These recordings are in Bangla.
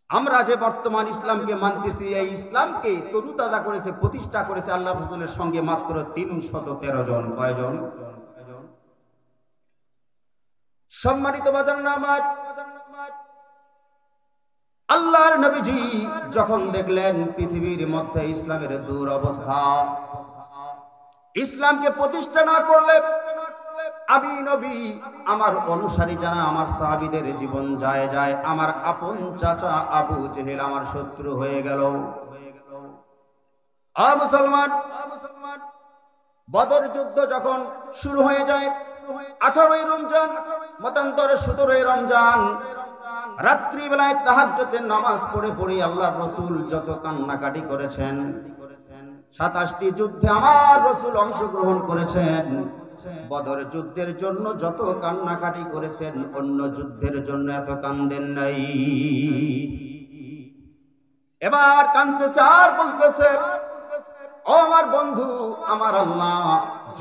আমরা যে বর্তমান ইসলামকে মানতেছি, এই ইসলামকে তরুতাজা করেছে, প্রতিষ্ঠা করেছে আল্লাহ রাসূলের সঙ্গে মাত্র 313 জন। কয়জন? সম্মানিত বাজার নামাজ, আল্লাহর নবীজি যখন দেখলেন পৃথিবীর মধ্যে ইসলামের দুরবস্থা, ইসলামকে প্রতিষ্ঠা না করলে আমি নবী, আমার অনুসারী যারা, আমার সাহাবীদের জীবন যায় যায়, আমার আপন চাচা আবু জেহেল আমার শত্রু হয়ে গেল। মুসলমান, বদর যুদ্ধ যখন শুরু হয়ে যায় 18ই রমজান, মতান্তরে 17ই রমজান, রাত্রিবেলায় তাহাজ্জুদের নামাজ পড়ে পড়ে আল্লাহর রাসূল যত কান্নাকাটি করেছেন, 27টি যুদ্ধে আমার রাসূল অংশগ্রহণ করেছেন। বদর যুদ্ধের জন্য যত কান্নাকাটি করেছেন, অন্য যুদ্ধের জন্য এত কান্দেন নাই। এবার কাঁদতেছে আর বলতেছে, ও আমার বন্ধু, আমার আল্লাহ,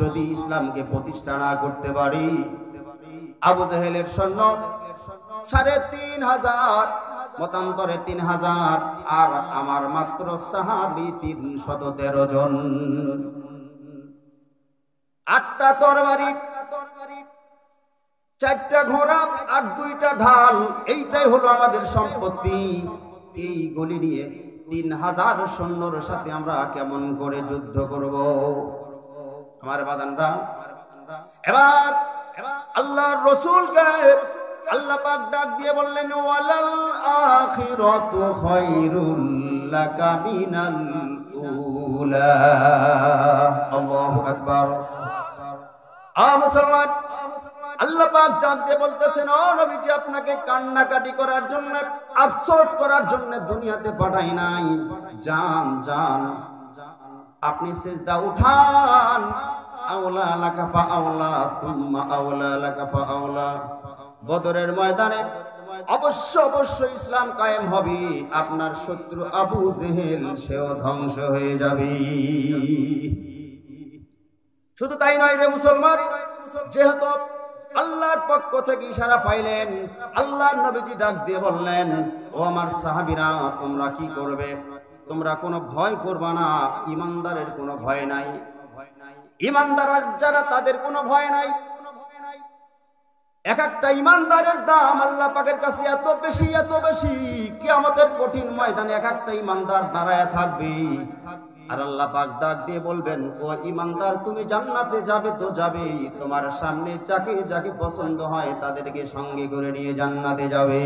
যদি ইসলামকে প্রতিষ্ঠা না করতে পারি, আবু জেহেলের সৈন্য 3500, মতান্তরে 3000, আর আমার মাত্র সাহাবী 313 জন, 8টা তরবারি, 4টা ঘোড়া আর 2টা ঢাল, এইটাই হলো আমাদের সম্পত্তি। এই গলি নিয়ে 3000 সৈন্যর সাথে আমরা কেমন করে যুদ্ধ করব? আমার বাদানরা, এবার আল্লাহর রাসূলকে আল্লাহ পাক ডাক দিয়ে বললেন, ওয়ালাল আখিরাতু খায়রুল লাকা মিনাল উলা। আল্লাহু আকবার। মুসলমান, আল্লাহ পাক ডাক দিয়ে বলতেছেন, ও নবীজি, আপনাকে কান্নাকাটি করার জন্য, আফসোস করার জন্য দুনিয়াতে পাঠাই নাই। যান যান, আপনি সিজদা উঠান। আওলা লাকা ফা আওলা, সুম্মা আওলা লাকা ফা আওলা। বদরের ময়দানে অবশ্য ইসলাম কায়েম হবে, আপনার শত্রু আবু জেহেল সেও ধ্বংস হয়ে যাবে। শুধু তাই নয় রে মুসলমান, যেহেতু আল্লাহর পক্ষ থেকে ইশারা পাইলেন, আল্লাহর নবীজি ডাক দিয়ে বললেন, ও আমার সাহাবীরা, তোমরা কি করবে? তোমরা কোনো ভয় করবা না, ঈমানদারের কোনো ভয় নাই। ঈমানদার যারা, তাদের কোনো ভয় নাই। এক একটা ঈমানদারের দাম আল্লাহ পাকের কাছে এত বেশি, এত বেশি, কিয়ামতের কঠিন ময়দানে এক একটা ঈমানদার দাঁড়ায় থাকবে। আর আল্লাহ পাক ডাক দিয়ে বলবেন, ও ঈমানদার, তুমি জান্নাতে যাবে তো যাবেই, তোমার সামনে যাকে যাকে পছন্দ হয় তাদেরকে সঙ্গে করে নিয়ে জান্নাতে যাবে।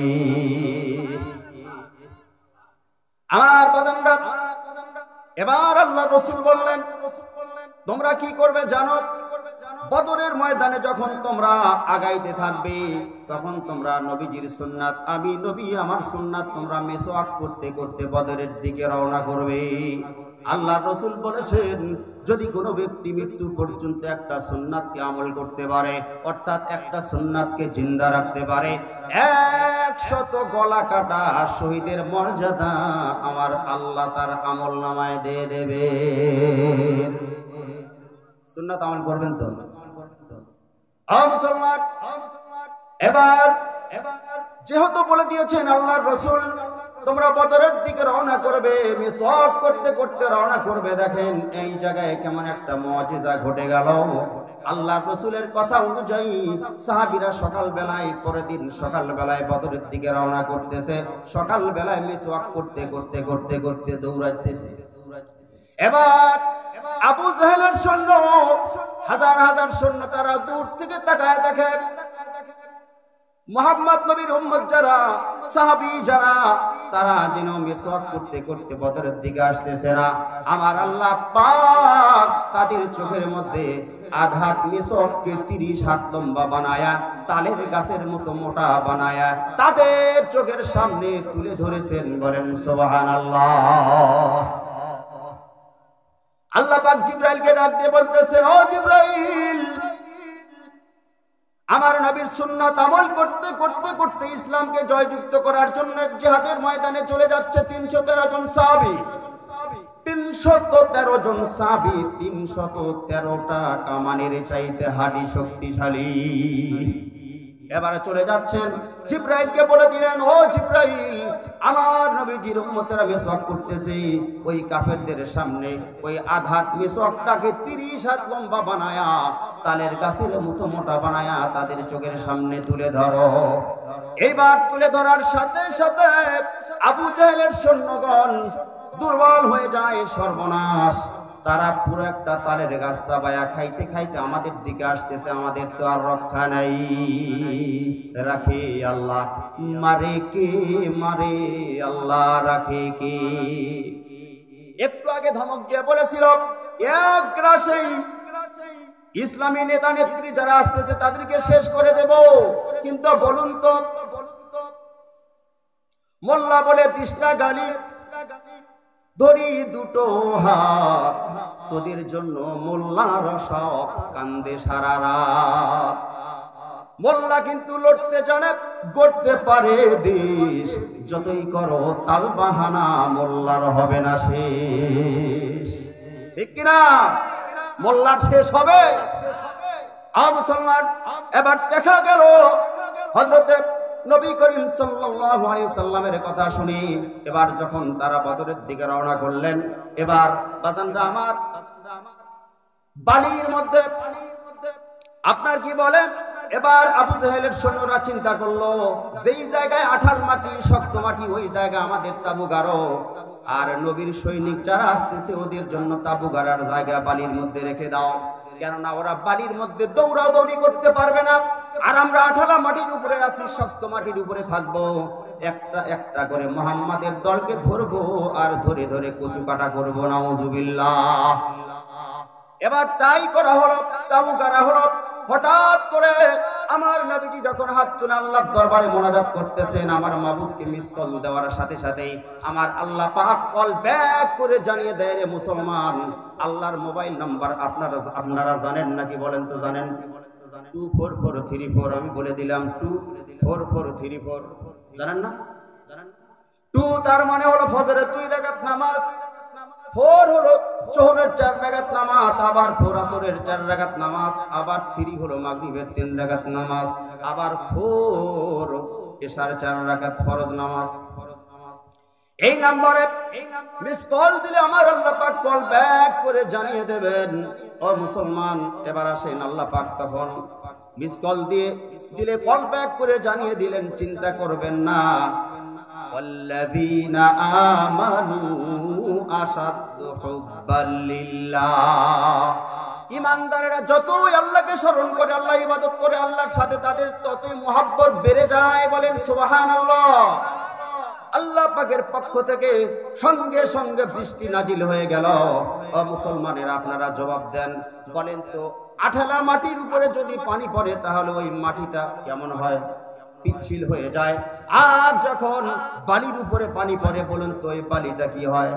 আমার বান্দারা, এবার আল্লাহর রাসূল বললেন, তোমরা কি করবে জানো? বদরের ময়দানে যখন তোমরা আগাইতে থাকবে, তখন তোমরা নবীজির সুন্নাত, আমি নবী আমার সুন্নাত, তোমরা মেসওয়াক করতে করতে বদরের দিকে রওনা করবে। আল্লাহর রাসূল বলেছেন, যদি কোনো ব্যক্তি মৃত্যু পর্যন্ত একটা সুন্নাতকে আমল করতে পারে, অর্থাৎ একটা সুন্নাতকে জিন্দা রাখতে পারে, 100 গলা কাটা শহীদের মর্যাদা আমার আল্লাহ তার আমল নামায় দিয়ে দেবে। সুন্নাত আমল করবেন তো? মুসলমান, এবার যেহেতু বলে দিয়েছেন আল্লাহর রাসূল, তোমরা বদরের দিকে রওনা করবে, মিসওয়াক করতে করতে রওনা করবে। দেখেন এই জায়গায় কেমন একটা মুআজিজা ঘটে গেল। আল্লাহর রাসূলের কথা অনুযায়ী সাহাবীরা সকালবেলায়, পরের দিন সকালবেলায় বদরের দিকে রওনা করতেছে। সকালবেলায় মিসওয়াক করতে করতে করতে করতে দৌড়াইতেছে। এবার আবু জেহেলের সৈন্য, হাজার হাজার সৈন্য, তারা দূর থেকে তাকায় দেখে মুহাম্মদ নবীর উম্মত যারা, সাহাবী যারা, তারা যেন মিসওয়াক করতে করতে বদরের দিকে আসতেছে না। আমার আল্লাহ পাক তাদের চোখের মধ্যে আধাত মিসওয়াককে 30 হাত লম্বা বানায়া, তালের গাছের মতো মোটা বানায়া তাদের চোখের সামনে তুলে ধরেছেন। বলেন সুবহানাল্লাহ। আল্লাহ পাক জিবরাইলকে ডাক দিয়ে বলতেছেন, ও জিবরাইল, আমার নবীর সুন্নাত আমল করতে করতে করতে ইসলামকে জয়যুক্ত করার জন্য জিহাদের ময়দানে চলে যাচ্ছে 313 জন সাহাবী। 313 জন সাহাবী, 313টা কামানের চাইতে হাড়ি শক্তিশালী। এবারে চলে যাচ্ছেন, জিবরাইলকে বলে দিলেন, ও জিবরাইল, আমার নবীজির উম্মতেরা মিসওয়াক করতেছে, ওই কাফেরদের সামনে ওই আধাত মিসওয়াকটাকে 30 হাত লম্বা বানায়া তালের গাছের মতো মোটা বানায়া তাদের চোখের সামনে তুলে ধরো। এইবার তুলে ধরার সাথে সাথে আবু জাহেলের সৈন্যগণ দুর্বল হয়ে যায়, সর্বনাশ। তারা পুরো একটা তালের গাছ চাবায়া খাইতে খাইতে আমাদের দিকে আসতেছে, আমাদের তো আর রক্ষা নাই। রাখে আল্লাহ, মারে কে মারে আল্লাহ, রাখে কে। একটু আগে ধমক দিয়ে বলেছিল এক রাশেই ইসলামী নেতা নেত্রী যারা আসতেছে তাদেরকে শেষ করে দেব। কিন্তু বলুন তো, মোল্লা বলে 30টা গালি, ধরি দুটো হাত, তোদের জন্য মোল্লার সব কান্দে সারা রাত। মোল্লা কিন্তু লড়তে জানে, গড়তে পারে দেশ, যতই করো তাল বাহানা মোল্লার হবে না শেষ। ঠিক কিনা? মোল্লার শেষ হবে। মুসলমান, এবার দেখা গেল হযরতে নবী করিম সাল্লাল্লাহু আলাইহি সাল্লামের কথা শুনি এবার যখন তারা বদরের দিকে রওনা করলেন, এবার বাজানরা আমার বালির মধ্যে আপনার কি বলে, এবার আবু জাহেলের সৈন্যরা চিন্তা করলো যেই জায়গায় আঠাল মাটি শক্ত মাটি ওই জায়গায় আমাদের তাবু গাড়ো, আর নবীর সৈনিক যারা আসতেছে ওদের জন্য তাবু গাড়ার জায়গা বালির মধ্যে রেখে দাও, কেননা ওরা বালির মধ্যে দৌড়াদৌড়ি করতে পারবে না, আর আমরা আঠালা মাটির উপরে আছি, শক্ত মাটির উপরে থাকবো। একটা একটা করে মুহাম্মাদের দলকে ধরবো আর ধরে ধরে কচু কাটা করবো। নাউজুবিল্লাহ। এবার তাই করা হলো, তাবু গাড়া হলো। হঠাৎ করে আমার নবীজি যখন হাত তুলে আল্লাহর দরবারে মোনাজাত করতেছেন, আমার মাবুদকে মিস কল দেওয়ার সাথে সাথেই আমার আল্লাহ পাক কল ব্যাক করে জানিয়ে দেয়, রে মুসলমান, আল্লাহর মোবাইল নাম্বার আপনারা জানেন নাকি? বলেন তো জানেন? 24434। আমি বলে দিলাম 24434। জানেন না? 2 তার মানে হলো ফজরের 2 রাকাত নামাজ, 4 হলো যোহরের 4 রাকাত নামাজ, আবার 4 আসরের 4 রাকাত নামাজ, আবার 3 হলো মাগরিবের 3 রাকাত নামাজ, আবার 4 এশার 4 রাকাত ফরজ নামাজ। এই নম্বরে মিস কল দিলে আমার আল্লাহ পাক কল ব্যাক করে জানিয়ে দেবেন। ও মুসলমান, এবার আসেন, আল্লাহ পাক তখন মিস কল দিলে কল ব্যাক করে জানিয়ে দিলেন, চিন্তা করবেন না। والذين آمنوا أشد حبا لله। ইমানদারেরা যতই আল্লাহকে স্মরণ করে, আল্লাহ ইবাদত করে, আল্লাহর সাথে তাদের ততই মুহাব্বত বেড়ে যায়। বলেন সুবহানাল্লাহ। আল্লাহ পাকের পক্ষ থেকে সঙ্গে সঙ্গে বৃষ্টি নাজিল হয়ে গেল। ও মুসলমানেরা, আপনারা জবাব দেন, বলেন তো, আঠালা মাটির উপরে যদি পানি পড়ে তাহলে ওই মাটিটা কেমন হয়? পিচ্ছিল হয়ে যায়। আর যখন বালির উপরে পানি পড়ে, বলুন তো এই বালিটা কি হয়?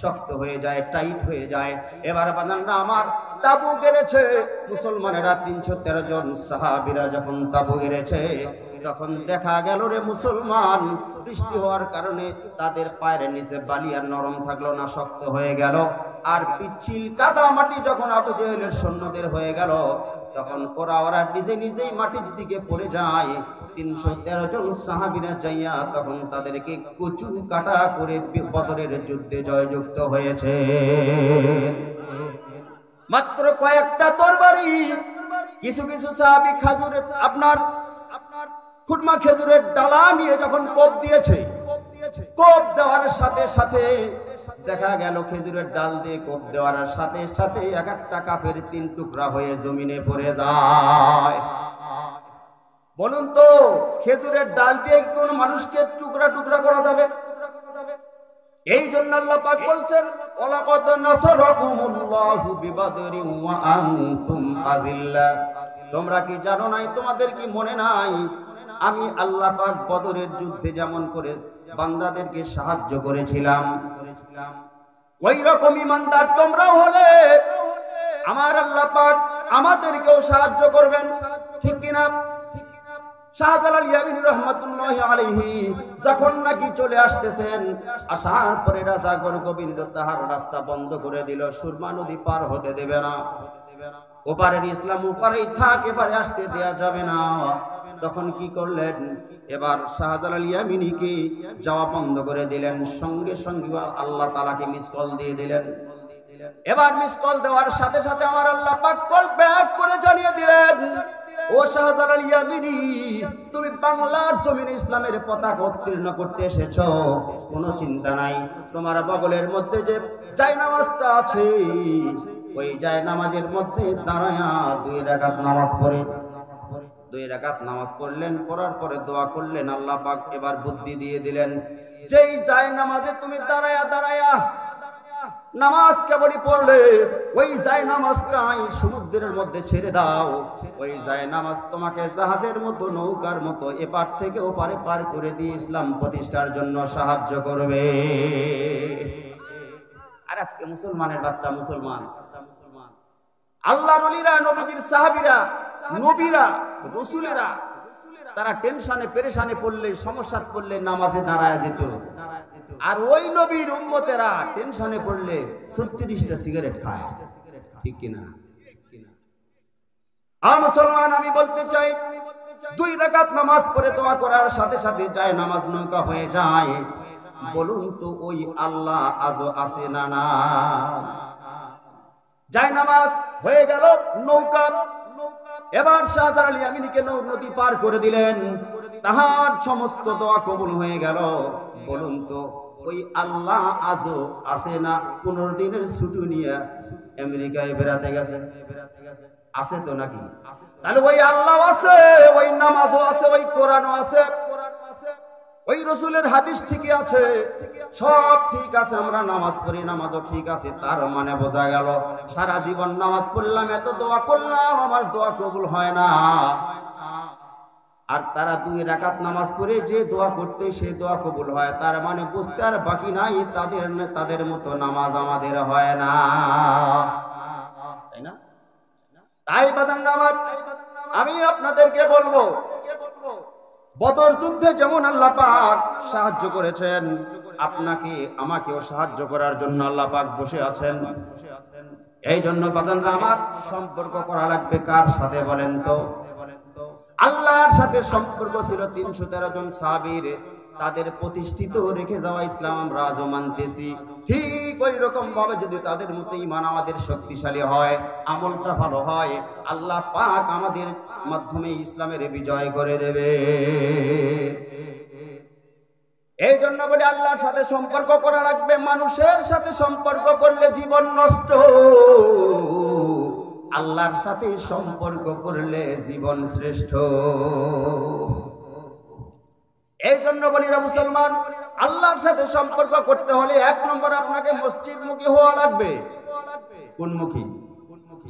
শক্ত হয়ে যায়, টাইট হয়ে যায়। এবার বান্দারা আমার তাবু গেড়েছে, মুসলমানেরা 313 জন সাহাবীরা যখন তাবু গেড়েছে, তখন দেখা গেল রে মুসলমান, বৃষ্টি হওয়ার কারণে তাদের পায়ের নিচে বালি আর নরম থাকলো না, শক্ত হয়ে গেল। আর পিচ্ছিল কাদা মাটি যখন আবু জাহেলের সৈন্যদের হয়ে গেল, তখন ওরা নিজেই মাটির দিকে পড়ে যায়। 313 জন সাহাবীরা যাইয়া তখন তাদেরকে কচু কাটা করে বদরের যুদ্ধে জয়যুক্ত হয়েছে। মাত্র কয়েকটা তরবারি, কিছু কিছু সাহাবী খাজুরের আপনার খুটমা খেজুরের ডালা নিয়ে যখন কোপ দিয়েছে, কোপ দেওয়ার সাথে সাথে দেখা গেল খেজুরের ডাল দিয়ে কোপ দেওয়ার সাথে সাথে এক একটা কাপের 3 টুকরা হয়ে জমিনে পড়ে যায়। বলুন তো, খেজুরের ডাল দিয়ে কোন মানুষকে টুকরা টুকরা করা যাবে? এই জন্য আল্লাহ পাক বলছেন, ওয়ালাকাদ নাসারাকুমুল্লাহু বিবাদরিন ওয়া আনতুম আযিল্লা। তোমরা কি জানো নাই, তোমাদের কি মনে নাই, আমি আল্লাহ পাক বদরের যুদ্ধে যেমন করে বান্দাদেরকে সাহায্য করেছিলাম, ওই রকম ইমানদার তোমরাও হলে আমার আল্লাহ পাক আমাদেরকেও সাহায্য করবেন। ঠিক কিনা? শাহজালাল ইয়ামিনী রহমাতুল্লাহি আলাইহি যখন নাকি চলে আসতেছেন, আসার পরে রাজা গোবিন্দ তাহার রাস্তা বন্ধ করে দিল, সুরমা নদী পার হতে দেবে না। ওপারের ইসলাম ওপারেই থাক, এবারে আসতে দেয়া যাবে না। তখন কি করলেন, এবার শাহজালাল ইয়ামিনীকে যাওয়া বন্ধ করে দিলেন, সঙ্গে সঙ্গে আল্লাহ তাআলাকে মিস কল দিয়ে দিলেন। এবার মিস কল দেওয়ার সাথে সাথে আমার আল্লাহ পাক কল ব্যাক করে জানিয়ে দিলেন, ও শাহজালাল ইয়ামিনী, তুমি বাংলার জমিনে ইসলামের পতাকা উত্তীর্ণ করতে এসেছো, কোনো চিন্তা নাই। তোমার বগলের মধ্যে যে জায়নামাজটা আছে, ওই জায়নামাজের মধ্যে দাঁড়ায়া 2 রাকাত নামাজ পড়ে। 2 রাকাত নামাজ পড়লেন, পড়ার পরে দোয়া করলেন। আল্লাহ পাক এবার বুদ্ধি দিয়ে দিলেন, যেই জায়নামাজে তুমি দাঁড়ায়া দাঁড়ায়া নামাজ কেবলই পড়লে, ওই জায়নামাজটাই সমুদ্রের মধ্যে ছেড়ে দাও। ওই জায়নামাজ তোমাকে জাহাজের মতো, নৌকার মতো এপার থেকে ওপারে পার করে দিয়ে ইসলাম প্রতিষ্ঠার জন্য সাহায্য করবে। আর আজকে মুসলমানের বাচ্চা মুসলমান, আল্লাহর ওলিরা, নবীজির সাহাবীরা, নবীরা, রাসূলেরা, তারা টেনশনে পেরেশানে পড়লে, সমস্যায় পড়লে নামাজে দাঁড়ায় যেত। আর ওই নবীর উম্মতেরা টেনশনে পড়লে 36টা সিগারেট খায়। ঠিক কিনা? মুসলমান, আমি বলতে চাই, 2 রাকাত নামাজ পড়ে দোয়া করার সাথে সাথে যায় নামাজ নৌকা হয়ে যায়। বলুন তো ওই আল্লাহ আজও আছে না? না, যায় নামাজ হয়ে গেল নৌকা। এবার শাহজালাল ইয়ামিনীকে নদী পার করে দিলেন, তাহার সমস্ত দোয়া কবুল হয়ে গেল। বলুন তো ওই আল্লাহ আজও আছে না? 15 দিনের ছুটি নিয়ে আমেরিকায় বেড়াতে গেছে, আছে তো নাকি? তাহলে ওই আল্লাহ আছে, ওই নামাজও আছে, ওই কোরআনও আছে, ওই রাসূলের হাদিস ঠিকই আছে, সব ঠিক আছে। আমরা নামাজ পড়ি, নামাজও ঠিক আছে। তার মানে বোঝা গেল সারা জীবন নামাজ পড়লাম, এত দোয়া করলাম, আমার দোয়া কবুল হয় না। আর তারা 2 রাকাত নামাজ পড়ে যে দোয়া করতে সে দোয়া কবুল হয়, তার মানে বুঝতে আর বাকি নাই তাদের মতো নামাজ আমাদের হয় না, তাই না? তাই বাদান নামাজ আমি আপনাদেরকে বলবো, বদর যুদ্ধে যেমন আল্লাহ পাক সাহায্য করেছেন, আপনাকে আমাকেও সাহায্য করার জন্য আল্লাহ পাক বসে আছেন। এই জন্য বাদানরা আমার সম্পর্ক করা লাগবে কার সাথে বলেন তো? আল্লাহর সাথে সম্পর্ক ছিল 313 জন সাহাবীর, তাদের প্রতিষ্ঠিত রেখে যাওয়া ইসলাম আমরা আজও মানতেছি। ঠিক ওই রকম ভাবে যদি তাদের মতো ঈমান আমাদের শক্তিশালী হয়, আমলটা ভালো হয়, আল্লাহ পাক আমাদের মাধ্যমে ইসলামের বিজয় করে দেবে। এই জন্য বলে আল্লাহর সাথে সম্পর্ক করা লাগবে। মানুষের সাথে সম্পর্ক করলে জীবন নষ্ট, আল্লাহর সাথে সম্পর্ক করলে জীবন শ্রেষ্ঠ। এই জন্য বলি রে মুসলমান, আল্লাহর সাথে সম্পর্ক করতে হলে 1 নম্বর আপনাকে মসজিদমুখী হওয়া লাগবে। কোন মুখী?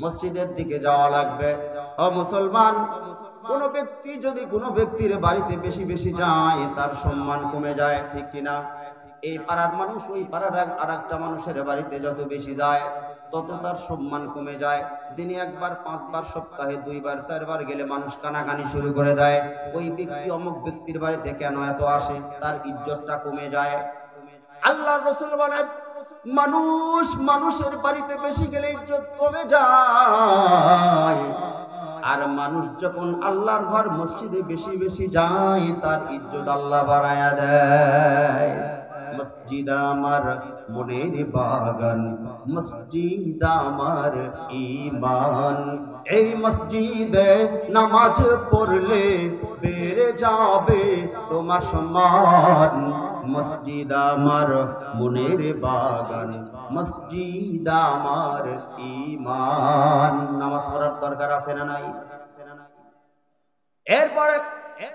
মসজিদের দিকে যাওয়া লাগবে। ও মুসলমান, কোন ব্যক্তি যদি কোনো ব্যক্তির বাড়িতে বেশি বেশি যায়, তার সম্মান কমে যায়, ঠিক কিনা? এই পাড়ার মানুষ ওই পাড়ার আরেকটা মানুষের বাড়িতে যত বেশি যায়, তত তার সম্মান কমে যায়। দিনে 1 বার, 5 বার, সপ্তাহে 2 বার, 4 বার গেলে মানুষ কানাকানি শুরু করে দেয়, ওই ব্যক্তি অমুক ব্যক্তির বাড়িতে কেন এত আসে, তার ইজ্জতটা কমে যায়। আল্লাহর রাসূল বলেন, মানুষ মানুষের বাড়িতে বেশি গেলে ইজ্জত কমে যায়, আর মানুষ যখন আল্লাহর ঘর মসজিদে বেশি বেশি যায়, তার ইজ্জত আল্লাহ বাড়ায়া দেয়। মসজিদ আমার মনের বাগান, মসজিদ আমার ঈমান, এই মসজিদে নামাজ পড়লে বেড়ে যাবে তোমার সম্মান। মসজিদ আমার মনের বাগান, মসজিদ আমার ঈমান। নামাজ পড়ার দরকার আছে না নাই? এরপরে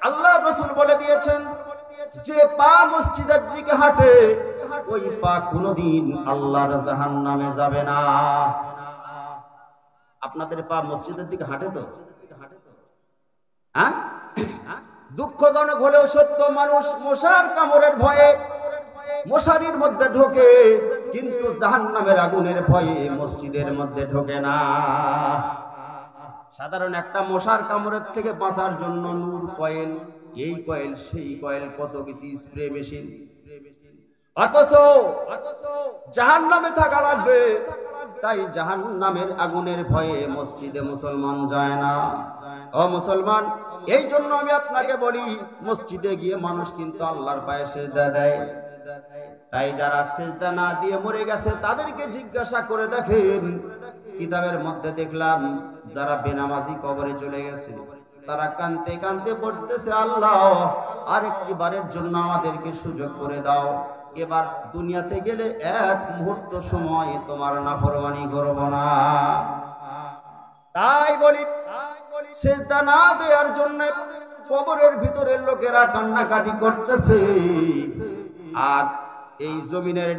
আল্লাহ রাসূল বলে দিয়েছেন, যে পা মসজিদের দিকে হাঁটে, ওই পা কোনদিন আল্লাহর জাহান্নামে যাবে না। আপনাদের পা মসজিদের দিকে হাঁটে তো? হ্যাঁ, দুঃখজনক হলেও সত্য, মানুষ মশার কামড়ের ভয়ে মশারির মধ্যে ঢোকে, কিন্তু জাহান্নামের আগুনের ভয়ে মসজিদের মধ্যে ঢোকে না। সাধারণ একটা মশার কামড়ের থেকে বাঁচার জন্য নূর কয়েল, এই কয়েল সেই কয়েল, কত কিছু, স্প্রে মেশিন, অথচ জাহান্নামে থাকা লাগবে। তাই জাহান্নামের আগুনের ভয়ে মসজিদে মুসলমান যায় না। ও মুসলমান, এই জন্য আমি আপনাকে বলি, মসজিদে গিয়ে মানুষ কিন্তু আল্লাহর পায়ে সিজদা দেয়। তাই যারা সিজদা না দিয়ে মরে গেছে তাদেরকে জিজ্ঞাসা করে দেখেন, কিতাবের মধ্যে দেখলাম যারা বেনামাজি কবরে চলে গেছে তারা কাঁদতে কাঁদতে পড়তেছে, আল্লাহ আরেকটি বারের জন্য আমাদেরকে সুযোগ করে দাও, এবার দুনিয়াতে গেলে এক মুহূর্ত সময় তোমার নাফরমানি করব না। তাই বলি, সিজদা না দেওয়ার জন্য কবরের ভিতরের লোকেরা কান্নাকাটি করতেছে, আর এই জমিনের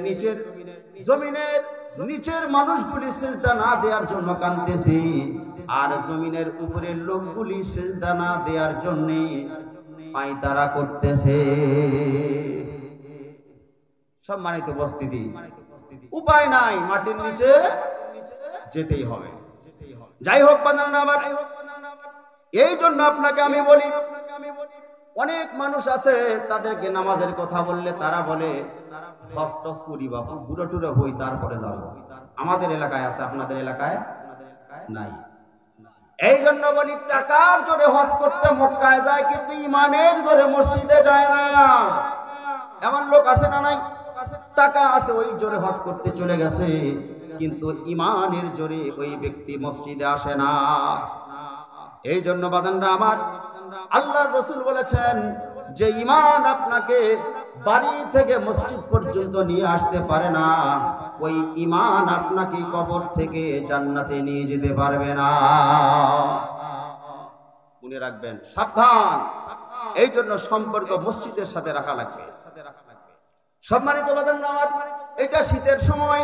নিচের মানুষগুলি সিজদা না দেওয়ার জন্য কাঁদতেছে, আর জমিনের উপরের লোকগুলি সিজদা না দেওয়ার জন্য পায়তারা করতেছে। সম্মানিত উপস্থিতি, উপায় নাই, মাটির নিচে যেতেই হবে। যাই হোক বাঁধান আমার, এই জন্য আপনাকে আমি বলি, অনেক মানুষ আছে তাদেরকে নামাজের কথা বললে তারা বলে হস করি বাপু, বুড়ো টুড়ো হই তারপরে যাবো। আমাদের এলাকায় আছে, আপনাদের এলাকায় নাই। এই জন্য বলি, টাকার জোরে হজ করতে মক্কায় যায় কিন্তু ইমানের জোরে মসজিদে যায় না। এমন লোক আছে না নাই? টাকা আছে, ওই জোরে হজ করতে চলে গেছে, কিন্তু ইমানের জোরে ওই ব্যক্তি মসজিদে আসে না। এই জন্য বাদানরা আমার, আল্লাহর রাসূল বলেছেন যে ইমান আপনাকে বাড়ি থেকে মসজিদ পর্যন্ত নিয়ে আসতে পারে না, ওই ইমান আপনাকে কবর থেকে জান্নাতে নিয়ে যেতে পারবে না। মনে রাখবেন, সাবধান। এই জন্য সম্পর্ক মসজিদের সাথে রাখা লাগবে। সম্মানিত বাদানরা আমার, এটা শীতের সময়,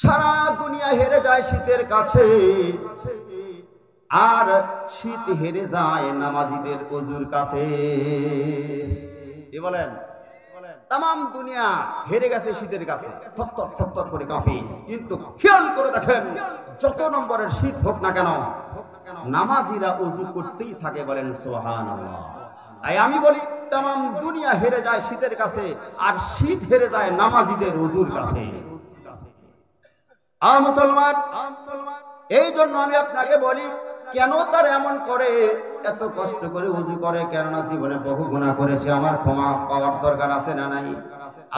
সারা দুনিয়া হেরে যায় শীতের কাছে, আর শীত হেরে যায় নামাজিদের ওযুর কাছে। কি বলেন? তাম দুনিয়া হেরে গেছে শীতের কাছে, থরথর থরথর করে কাঁপে। কিন্তু খেয়াল করে দেখেন, যত নম্বরের শীত হোক না কেন, নামাজিরা ওযু করতেই থাকে। বলেন সুবহানাল্লাহ। তাই আমি বলি, তাম দুনিয়া হেরে যায় শীতের কাছে, আর শীত হেরে যায় নামাজিদের ওযুর কাছে। মুসলমান, এই জন্য আমি আপনাকে বলি, কেন তার এমন করে, এত কষ্ট করে ওযু করে? কেননা জীবনে বহু গুনাহ করেছে, আমার ক্ষমা পাওয়ার দরকার আছে না নাই?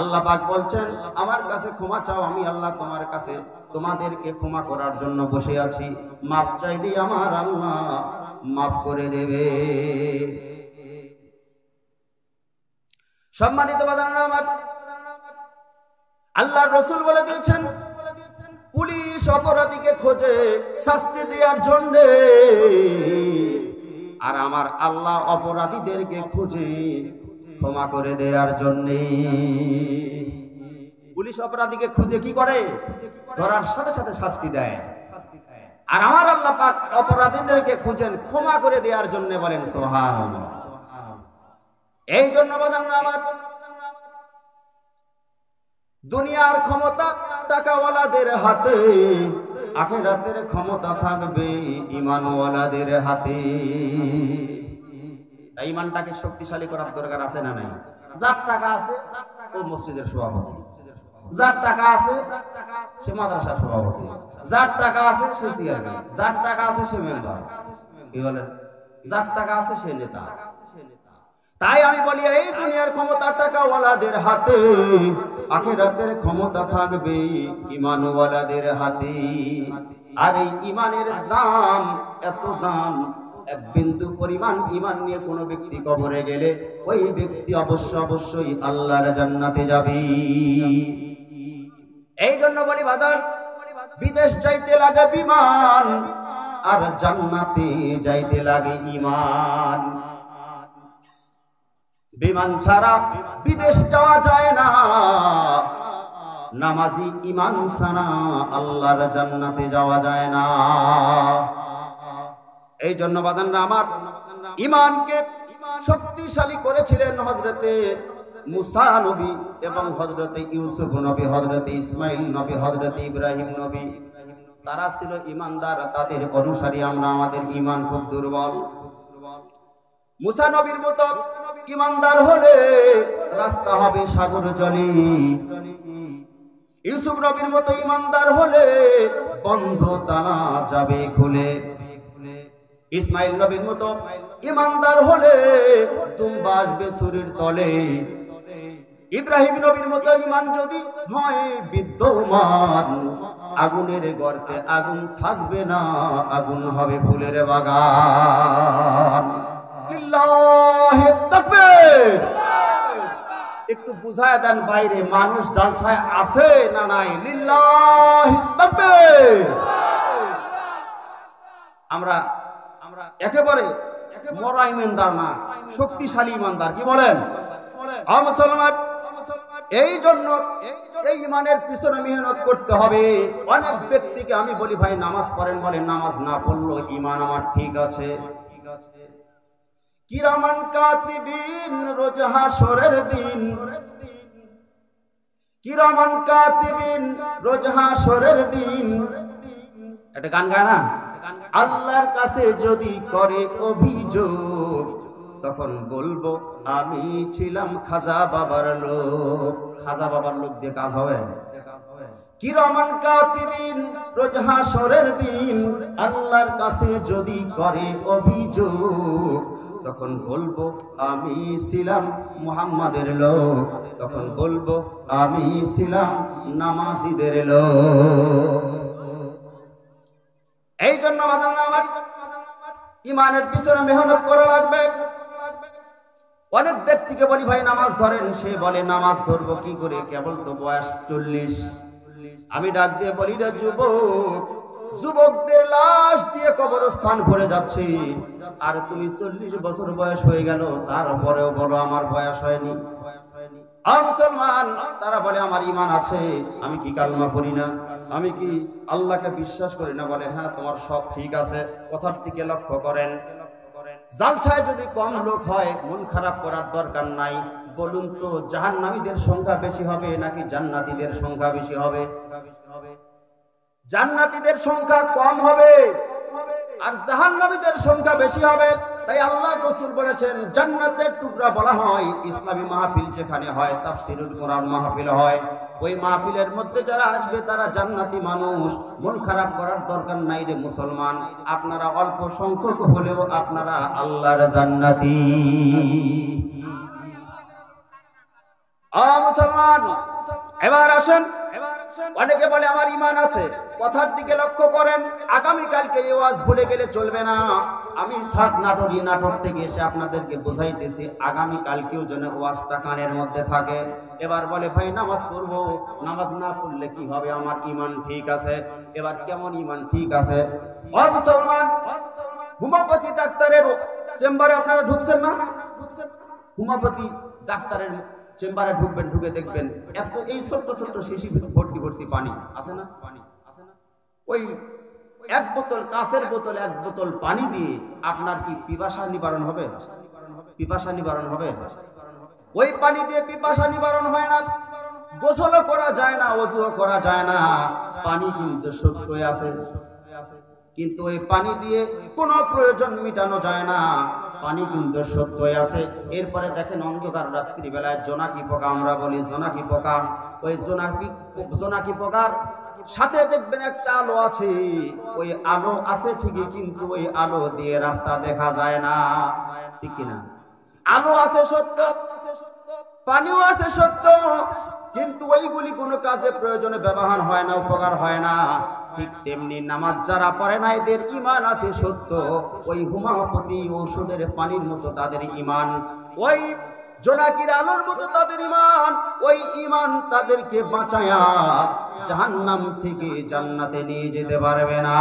আল্লাহ পাক বলছেন, আমার কাছে ক্ষমা চাও, আমি আল্লাহ তোমার কাছে তোমাদেরকে ক্ষমা করার জন্য বসে আছি। মাপ চাইলেই আমার আল্লাহ মাফ করে দেবে। সম্মানিত বাঁধানো আমার, আল্লাহর রাসূল বলে দিয়েছেন, পুলিশ অপরাধীকে খোঁজে শাস্তি দেওয়ার জন্য, আর আমার আল্লাহ অপরাধীদেরকে খুঁজে ক্ষমা করে দেওয়ার জন্য। পুলিশ অপরাধীকে খুঁজে কি করে? ধরার সাথে সাথে শাস্তি দেয়। আর আমার আল্লাহ পাক অপরাধীদেরকে খুঁজেন ক্ষমা করে দেওয়ার জন্য। বলেন সুবহানাল্লাহ। এই জন্য বাঁধানো আমার, দুনিয়ার ক্ষমতা টাকাওয়ালাদের হাতে, আখিরাতের ক্ষমতা থাকবে ঈমানওয়ালাদের হাতে। তাই ঈমানটাকে শক্তিশালী করার দরকার আছে না নাই? যার টাকা আছে ও মসজিদের সভাপতি, যার টাকা আছে সে মাদ্রাসার সভাপতি, যার টাকা আছে সে চেয়ারম্যান, যার টাকা আছে সে মেম্বার। কি বলেন? যার টাকা আছে সে নেতা। তাই আমি বলি, এই দুনিয়ার ক্ষমতা টাকাওয়ালাদের হাতে, আখিরাতের ক্ষমতা থাকবে ঈমানওয়ালাদের হাতে। আর এই ঈমানের দাম, এত দাম, এক বিন্দু পরিমাণ ঈমান নিয়ে কোনো ব্যক্তি কবরে গেলে ওই ব্যক্তি অবশ্যই আল্লাহর জান্নাতে যাবে। এই জন্য বলি বাজার, বিদেশ যাইতে লাগে বিমান, আর জান্নাতে যাইতে লাগে ঈমান। বিমান ছাড়া বিদেশ যাওয়া যায় না, নামাজি ঈমান ছাড়া আল্লাহর জান্নাতে যাওয়া যায় না। এই জন্য বাদানরা আমার, ঈমানকে শক্তিশালী করেছিলেন হযরতে মুসা নবী এবং হযরতে ইউসুফ নবী, হযরতে ইসমাইল নবী, হযরতে ইব্রাহিম নবী। তারা ছিল ঈমানদার, তাদের অনুসারী আমরা। আমাদের ঈমান খুব দুর্বল। মুসা নবীর মতো ঈমানদার হলে রাস্তা হবে সাগর জলে, ইউসুফ নবীর মতো ঈমানদার হলে বন্ধ তালা যাবে খুলে। ইসমাইল নবীর মতো ইমানদার হলে দুম্বা আসবে শরীর তলে। ইব্রাহিম নবীর মতো ইমান যদি হয় বিদ্যমান, আগুনের গর্তে আগুন থাকবে না, আগুন হবে ফুলের বাগান। লিল্লাহি তাকবীর। একটু বুঝায় দেন বাইরে মানুষ জালসায় আছে না নাই? লিল্লাহি তাকবীর। আমরা একেবারে মরা ইমানদার না, শক্তিশালী ইমানদার। কি বলেন মুসলমান? এই জন্য এই ইমানের পিছনে মেহনত করতে হবে। অনেক ব্যক্তিকে আমি বলি ভাই নামাজ পড়েন, বলে নামাজ না পড়লো ইমান আমার ঠিক আছে। কিরামান কাতিবিন রোজ হাসরের দিন, কিরামান কাতিবিন রোজ হাসরের দিন। এটা গান গায় না? আল্লাহর কাছে যদি করে অভিযোগ, তখন বলবো আমি ছিলাম খাজা বাবার লোক। খাজা বাবার লোক দিয়ে কাজ হবে? কিরামান কাতিবিন রোজ হাসরের দিন, আল্লাহর কাছে যদি করে অভিযোগ, তখন বলবো আমি ছিলাম মুহাম্মাদের লোক, তখন বলবো আমি ছিলাম নামাজীদের লোক। এই জন্য আমার ইমানের পিছনে মেহনত করা লাগবে। অনেক ব্যক্তিকে বলি ভাই নামাজ ধরেন, সে বলে নামাজ ধরবো কি করে, কেবল তো বয়স 40। আমি ডাক দিয়ে বলি রে যুবক, যুবকদের লাশ দিয়ে কবরস্থান ভরে যাচ্ছে, আর তুমি 40 বছর বয়স হয়ে গেল, তারপরেও বলো আমার বয়স হয়নি। মুসলমান তারা বলে আমার ইমান আছে, আমি কি কালমা পড়ি না, আমি কি আল্লাহকে বিশ্বাস করি না, বলে হ্যাঁ তোমার সব ঠিক আছে। কথার দিকে লক্ষ্য করেন। জালসায় যদি কম লোক হয় মন খারাপ করার দরকার নাই। বলুন তো জাহান্নামীদের সংখ্যা বেশি হবে নাকি জান্নাতীদের সংখ্যা বেশি হবে? জান্নাতীদের সংখ্যা কম হবে আর জাহান্নামীদের সংখ্যা বেশি হবে। তাই আল্লাহ রাসূল বলেছেন জান্নাতের টুকরা বলা হয় ইসলামী মাহফিল যেখানে হয়, তাফসীরুল কোরআন মাহফিল হয়, ওই মাহফিলের মধ্যে যারা আসবে তারা জান্নাতি মানুষ। মন খারাপ করার দরকার নাই রে মুসলমান, আপনারা অল্প সংখ্যক হলেও আপনারা আল্লাহর জান্নাতি। মুসলমান এবার আসেন, অনেকে বলে আমার ইমান আছে। কথার দিকে লক্ষ্য করেন। আগামীকালকে এই ওয়াজ ভুলে গেলে চলবে না। আমি সাত নাটক নাটক থেকে এসে আপনাদেরকে বোঝাইতেছি, আগামীকালকেও যেন ওয়াজটা কানের মধ্যে থাকে। এবার বলে ভাই নামাজ পড়বো, নামাজ না পড়লে কি হবে, আমার ইমান ঠিক আছে। এবার কেমন ইমান ঠিক আছে? মুসলমান হোমিওপ্যাথি ডাক্তারের চেম্বারে আপনারা ঢুকছেন না? হোমিওপ্যাথি ডাক্তারের চেম্বারে ঢুকবেন, ঢুকে দেখবেন এত এই ছোট্ট ছোট্ট শিশি ভর্তি ভর্তি পানি আছে না? পানি আছে না? ওই এক বোতল, কাঁচের বোতল, এক বোতল পানি দিয়ে আপনার কি পিপাসা নিবারণ হবে? পিপাসা নিবারণ হবে? ওই পানি দিয়ে পিপাসা নিবারণ হয় না। গোসলও করা যায় না, ওযুও করা যায় না। পানি কিন্তু সত্যই আছে, কিন্তু ওই পানি দিয়ে কোনো প্রয়োজন মেটানো যায় না। পানি কিন্তু সত্যই আছে। এরপরে দেখেন অন্ধকার রাত্রি বেলায় জোনাকি পোকা, আমরা বলি জোনাকি পোকা, ওই জোনাকি পোকার সাথে দেখবেন একটা আলো আছে। ওই আলো আছে ঠিকই, কিন্তু ওই আলো দিয়ে রাস্তা দেখা যায় না, ঠিক কিনা? আলো আছে সত্য, পানিও আছে সত্য, কিন্তু ওইগুলি কোনো কাজে প্রয়োজনে ব্যবহার হয় না, উপকার হয় না। ঠিক তেমনি নামাজ যারা পড়ে না এদের ইমান আছে সত্য, ওই হোমিওপ্যাথি ওষুধের পানির মতো তাদের ইমান, ওই জোনাকির আলোর মতো তাদের ইমান। ওই ইমান তাদেরকে বাঁচায়া জাহান্নাম থেকে জান্নাতে নিয়ে যেতে পারবে না।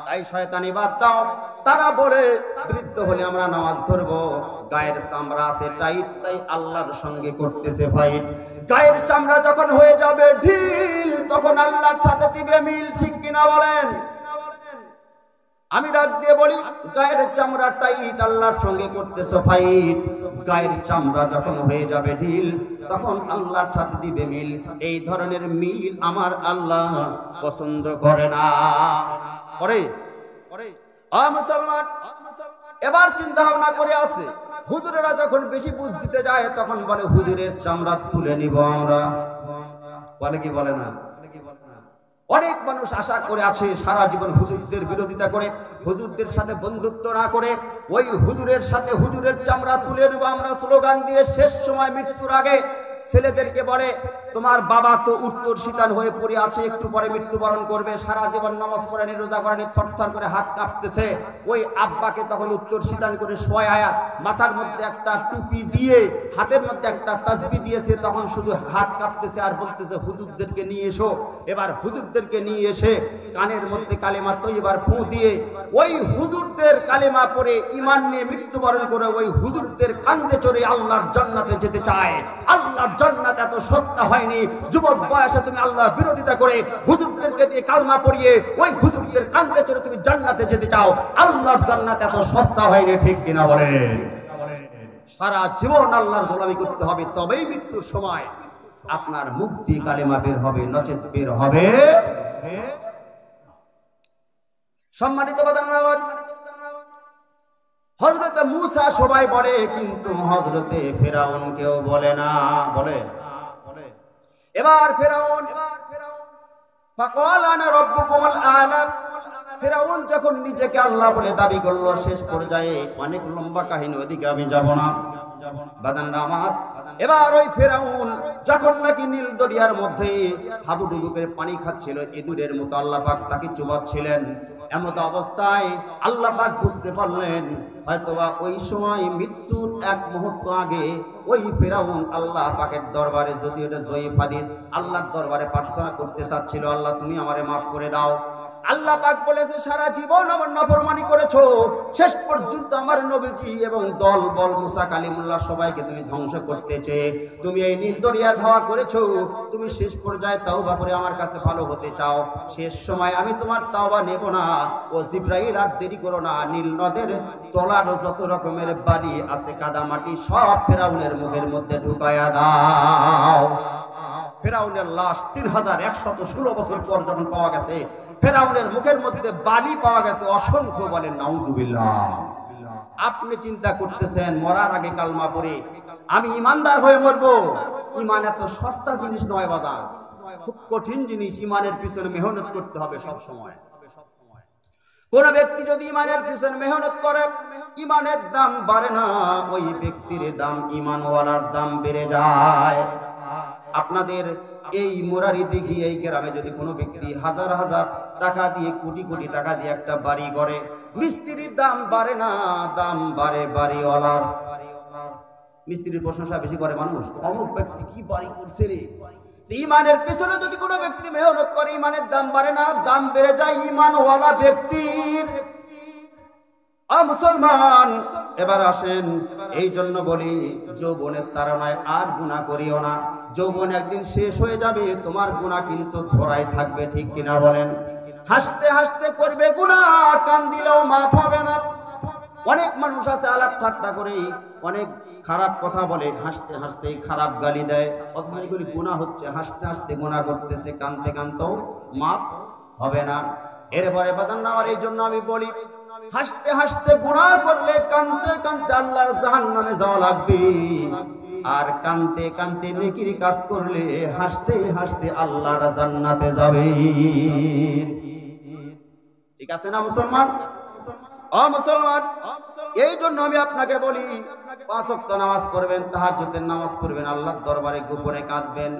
তাই শয়তানি বাদ দাও। তারা বলে বৃদ্ধ হলে আমরা নামাজ ধরবো, গায়ের চামড়া আছে টাইট, তাই আল্লাহর সঙ্গে করতেছে ফাইট। গায়ের চামড়া যখন হয়ে যাবে ঢিল, তখন আল্লাহর সাথে দিবে মিল, ঠিক কিনা বলেন? আমি ডাক দিয়ে বলি গায়ের চামড়া টাইট, আল্লাহর সঙ্গে করতেছে ফাইট। গায়ের চামড়া যখন হয়ে যাবে ঢিল, তখন আল্লাহর সাথে দিবে মিল। এই ধরনের মিল আমার আল্লাহ পছন্দ করে না। মুসলমান এবার চিন্তা ভাবনা করে আছে, হুজুরেরা যখন বেশি বুঝ দিতে যায় তখন বলে হুজুরের চামড়া তুলে নিব আমরা, বলে কি বলে না? অনেক মানুষ আশা করে আছে সারা জীবন হুজুরদের বিরোধিতা করে, হুজুরদের সাথে বন্ধুত্ব না করে, ওই হুজুরের সাথে হুজুরের চামড়া তুলে নেব আমরা স্লোগান দিয়ে শেষ সময় মৃত্যুর আগে ছেলেদেরকে বলে, তোমার বাবা তো উত্তর শীতান হয়ে পড়ে আছে, একটু পরে মৃত্যুবরণ করবে, সারা জীবন নামাজ পড়েনি, রোজা করেনি, থরথর করে হাত কাঁপতেছে। ওই আব্বাকে তখন উত্তর শীতান করে শোয়ায়া মাথার মধ্যে একটা টুপি দিয়ে হাতের মধ্যে একটা তাসবিহ দিয়েছে, তখন শুধু হাত কাঁপতেছে আর বলতেছে হুজুরদেরকে নিয়ে এসো। এবার হুজুরদেরকে নিয়ে এসে কানের মধ্যে কালেমা তৈবার ফু দিয়ে ওই হুজুরদের কালেমা পড়ে ঈমান নিয়ে মৃত্যুবরণ করে ওই হুজুরদের কাঁধে চড়ে আল্লাহর জান্নাতে যেতে চায়। আল্লাহর জান্নাত এত সস্তা হয়নি। যুবক বয়সে তুমি আল্লাহর বিরোধিতা করে হুজুরদেরকে দিয়ে কালমা পড়িয়ে ওই হুজুরদের কাঁধে চড়ে তুমি জান্নাতে যেতে চাও, আল্লাহর জান্নাত এত সস্তা হয়নি, ঠিক কিনা বলেন? সারা জীবন আল্লাহর গোলামি করতে হবে, তবেই মৃত্যুর সময় আপনার মুখ দিয়ে কালেমা বের হবে, নচেত বের হবে। সম্মানিত বাদান, হযরতে মূসা সবাই বলে, কিন্তু হযরতে ফেরাউন কেউ বলে না। বলে এবার ফেরাউন ফাকাল আনা রাব্বুকুমুল আ'লা, ফেরাউন যখন নিজেকে আল্লাহ বলে দাবি করলো, শেষ পর্যায়ে অনেক লম্বা কাহিনী, ওদিকে আমি যাব না বাজানরা আমার। এবার ওই ফেরাউন যখন নাকি নীল দরিয়ার মধ্যে হাবুডুবু করে পানি খাচ্ছিল, ইঁদুরের মতো আল্লাহ পাক তাকে চুবাচ্ছিলেন, এমত অবস্থায় আল্লাহ পাক বুঝতে পারলেন হয়তোবা ওই সময় মৃত্যুর এক মুহূর্ত আগে ওই ফেরাউন আল্লাহ পাকের দরবারে, যদি এটা জয়ীফ হাদিস, আল্লাহর দরবারে প্রার্থনা করতে চাচ্ছিল, আল্লাহ তুমি আমারে মাফ করে দাও। আল্লাহ পাক বলেছে, সারা জীবন আমার নাফরমানি করেছো, শেষ পর্যন্ত আমার নবীজি এবং দল বল মুসা কালিমুল্লাহ সবাইকে তুমি ধ্বংস করতেছে, তুমি এই নীল দরিয়া ধাওয়া করেছো, তুমি শেষ পর্যায়ে তাওবা করে আমার কাছে ভালো হতে চাও, শেষ সময় আমি তোমার তাওবা নেব না। ও জিব্রাইল, আর দেরি করো না, নীল নদের তলার যত রকমের বালি আছে, কাদা মাটি, সব ফেরাউনের মুখের মধ্যে ঢুকায়া দাও। ফেরাউনের লাশ 3116 বছর পর যখন পাওয়া গেছে, ফেরাউনের মুখের মধ্যে বালি পাওয়া গেছে অসংখ্য, বলেন নাউজুবিল্লাহ। আপনি চিন্তা করতেছেন মরার আগে কালমা পড়ে আমি ইমানদার হয়ে মরবো। ইমান এত সস্তা জিনিস নয় বাজার, খুব কঠিন জিনিস। ইমানের পিছনে মেহনত করতে হবে সব সময়। কোন ব্যক্তি যদি ইমানের পিছনে মেহনত করে, ইমানের দাম বাড়ে না, ওই ব্যক্তির দাম, ইমানওয়ালার দাম বেড়ে যায়। আপনাদের এই মুরারি দিঘি এই গ্রামে যদি কোনো ব্যক্তি হাজার হাজার টাকা দিয়ে, কোটি কোটি টাকা দিয়ে একটা বাড়ি করে, মিস্ত্রির দাম বাড়ে না, দাম বাড়ে বাড়িওয়ালার। মিস্ত্রির প্রশংসা বেশি করে মানুষ, অমুক ব্যক্তি কি বাড়ি করছে রে। ইমানের পিছনে যদি কোনো ব্যক্তি মেহনত করে, ইমানের দাম বাড়ে না, দাম বেড়ে যায় ইমানওয়ালা ব্যক্তির। মুসলমান, এবার আসেন, এই জন্য বলি যৌবনের তাড়নায় আর গুনাহ করিও না। যৌবন একদিন শেষ হয়ে যাবে, তোমার গুনাহ কিন্তু ধরাই থাকবে, ঠিক কিনা বলেন? হাসতে হাসতে করবে গুনাহ, কান দিলেও মাফ হবে না। অনেক মানুষ আছে আলাপ ঠাট্টা করে অনেক খারাপ কথা বলে, হাসতে হাসতে খারাপ গালি দেয়, অথচ এগুলি গুনাহ হচ্ছে, হাসতে হাসতে গুনাহ করতেছে, কানতে কানতেও মাফ হবে না। এরপরে বাদান আমার, এই জন্য আমি বলি, হাসতে হাসতে গুনাহ করলে কানতে কানতে আল্লাহর জাহান্নামে যাওয়া লাগবে, আর কানতে কানতে নেকির কাজ করলে হাসতে হাসতে আল্লাহর জান্নাতে যাবে। ঠিক আছে না মুসলমান? ও মুসলমান, এই জন্য আমি আপনাকে বলি, 5 ওয়াক্ত নামাজ পড়বেন, তাহাজ্জুদের নামাজ পড়বেন, আল্লাহর দরবারে গোপনে কাঁদবেন।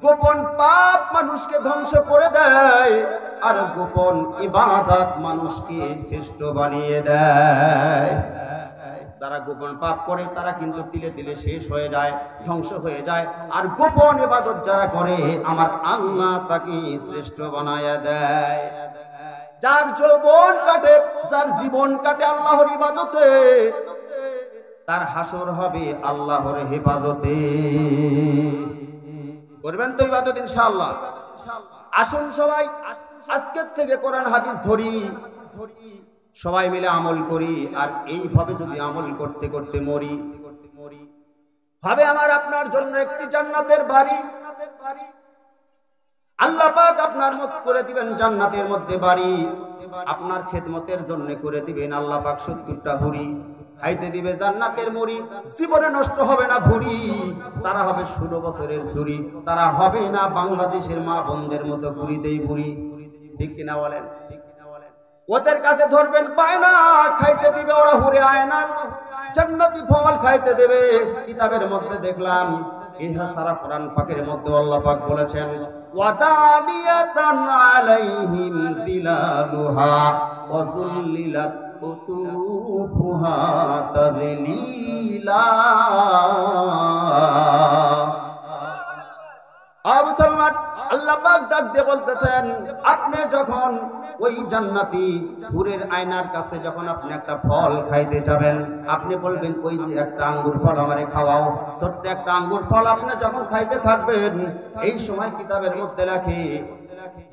গোপন পাপ মানুষকে ধ্বংস করে দেয়, আর গোপন ইবাদত মানুষকে শ্রেষ্ঠ বানিয়ে দেয়। যারা গোপন পাপ করে তারা কিন্তু তিলে তিলে শেষ হয়ে যায়, ধ্বংস হয়ে যায়, আর গোপন ইবাদত যারা করে আমার আল্লাহ তাকে শ্রেষ্ঠ বানায়া দেয়। যার যৌবন কাটে, যার জীবন কাটে আল্লাহর ইবাদতে, তার হাসর হবে আল্লাহর হেফাজতে। করবেন তো ইবাদত ইনশাআল্লাহ? আসুন সবাই আজকের থেকে কোরআন হাদিস ধরি, সবাই মিলে আমল করি, আর এইভাবে যদি আমল করতে করতে মরি, হবে আমার আপনার জন্য একটি জান্নাতের বাড়ি। আল্লাহ পাক আপনার মত করে দিবেন জান্নাতের মধ্যে বাড়ি, আপনার খেদমতের জন্য করে দিবেন আল্লাহ পাক 70টা হুরি। খাইতে দিবে জান্নাতের মুড়ি, জীবনে নষ্ট হবে না ভুড়ি, তারা হবে 16 বছরের ছুরি, তারা হবে না বাংলাদেশের মা বোনদের মতো গুড়িতেই বুড়ি। ঠিক কিনা বলেন? ওদের কাছে ধরবেন পায় না, খাইতে দিবে ওরা হুরে আয় না, জান্নাতি ফল খাইতে দেবে। কিতাবের মধ্যে দেখলাম, ইহা সারা কোরআন পাকের মধ্যে আল্লাহ পাক বলেছেন, ওয়াদানিয়াতান আলাইহিম যিলালুহা ওয়া যুল্লিলাত কুতুফুহা তাযলিলা। মুসলমান, আল্লাহ পাক ডাক দিয়ে বলতেছেন, আপনি যখন ওই জান্নাতি হুরের আয়নার কাছে যখন আপনি একটা ফল খাইতে যাবেন, আপনি বলবেন ওই যে একটা আঙ্গুর ফল আমারে খাওয়াও। ছোট্ট একটা আঙ্গুর ফল আপনি যখন খাইতে থাকবেন, এই সময় কিতাবের মধ্যে লেখে,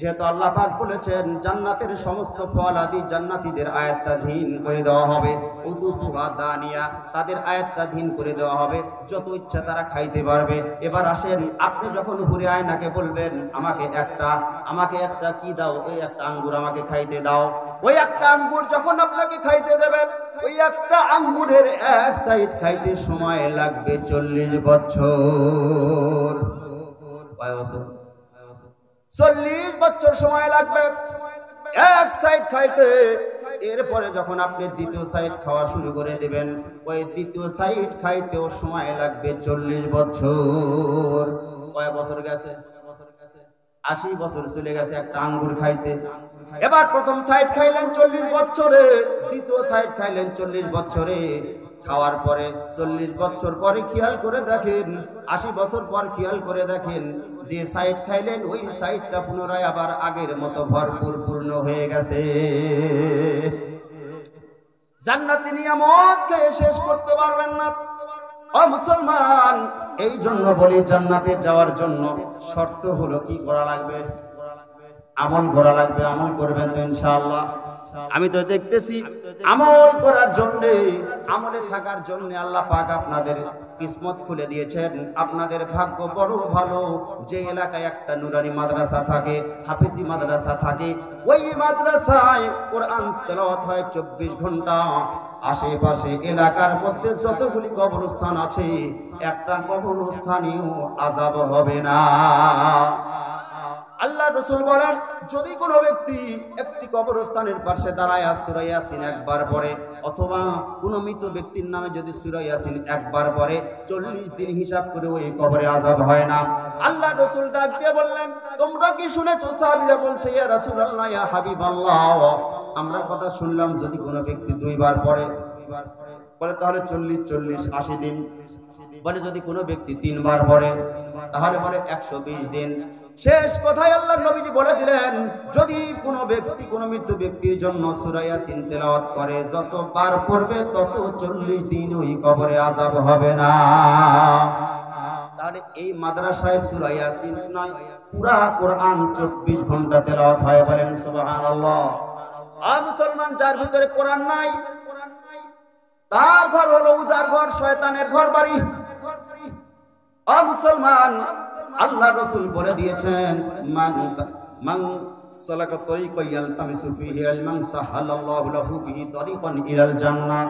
যেহেতু আল্লাহ পাক বলেছেন জান্নাতের সমস্ত ফল আদি জান্নাতীদের আয়াত্তাধীন করে দেওয়া হবে, উদুফুহা দানিয়া, তাদের আয়াত্তাধীন করে দেওয়া হবে, যত ইচ্ছা তারা খাইতে পারবে। এবার আসেন, আপনি যখন হুরে আয়নাকে বলবেন আমাকে একটা কি দাও, ওই একটা আঙ্গুর আমাকে খাইতে দাও, ওই একটা আঙ্গুর যখন আপনাকে খাইতে দেবে, ওই একটা আঙ্গুরের এক সাইড খাইতে সময় লাগবে 40 বছর। কয় বছর? 40 বছর সময় লাগবে এক সাইড খাইতে। এরপরে যখন আপনি দ্বিতীয় সাইড খাওয়া শুরু করে দেবেন, ওই দ্বিতীয় সাইড খাইতেও সময় লাগবে 40 বছর। কয় বছর গেছে? 80 বছর চলে গেছে একটা আঙ্গুর খাইতে। এবার প্রথম সাইড খাইলেন 40 বছরে, দ্বিতীয় সাইড খাইলেন 40 বছরে। খাওয়ার পরে 40 বছর পরে খেয়াল করে দেখেন, 80 বছর পর খেয়াল করে দেখেন, যে সাইড খাইলেন ওই সাইডটা পুনরায় আবার আগের মতো ভরপুর পূর্ণ হয়ে গেছে। জান্নাতি নিয়ামত খেয়ে শেষ করতে পারবেন না। ও মুসলমান, এই জন্য বলি জান্নাতে যাওয়ার জন্য শর্ত হলো কি করা লাগবে? আমল করা লাগবে। আমল করবেন তো ইনশাআল্লাহ? আমি তো দেখতেছি আমল করার জন্য, আমলে থাকার জন্য আল্লাহ পাক আপনাদের কিসমত খুলে দিয়েছেন। আপনাদের ভাগ্য বড় ভালো। যে এলাকায় একটা নুরানি মাদ্রাসা থাকে, হাফেজি মাদ্রাসা থাকে, ওই মাদ্রাসায় কোরআন তেলাওয়াত হয় 24 ঘন্টা। আশেপাশে এলাকার মধ্যে যতগুলি কবরস্থান আছে, একটা কবরস্থানেও আযাব হবে না। আল্লাহ রাসূল বলেন, যদি কোনো ব্যক্তি একটি কবরস্থানের পাশে দাঁড়ায় সূরা ইয়াসিন একবার পড়ে, অথবা কোনো মৃত ব্যক্তির নামে যদি সূরা ইয়াসিন একবার পড়ে, 40 দিন হিসাব করে ওই কবরে আযাব হয় না। আল্লাহ রাসূল ডাক দিয়ে বললেন, তোমরা কি শুনেছো? সাহাবীরা বলছে, ইয়া রাসূলুল্লাহ, ইয়া হাবিবাল্লাহ, আমরা কথা শুনলাম যদি কোনো ব্যক্তি 2 বার পড়ে, বলে তাহলে 40 80 দিন। বলে যদি কোনো ব্যক্তি 3 বার পড়ে, তাহলে বলে 120 দিন। শেষ কথায় আল্লাহ নবীজি বলে দিলেন, যদি কোনো ব্যক্তি কোনো মৃত্যু ব্যক্তির জন্য সূরা ইয়াসিন তেলাওয়াত করে, যতবার পড়বে তত 40 দিন ওই কবরে আযাব হবে না। তাহলে এই মাদ্রাসায় সূরা ইয়াসিন নয়, পুরা কোরআন 24 ঘন্টা তেলাওয়াত হয়। বলেন সুবহানাল্লাহ। আর মুসলমান, যার ভিতরে কোরআন নাই, তার ঘর হলো উজার ঘর, শয়তানের ঘর বাড়ি। ও মুসলমান, আল্লাহ রাসূল বলে দিয়েছেন, মান সালাকা তরিকান ইয়ালতামিসু ফিহি ইলমান সাহালাল্লাহু লাহু বিহি তরিকান ইলাল জান্নাহ।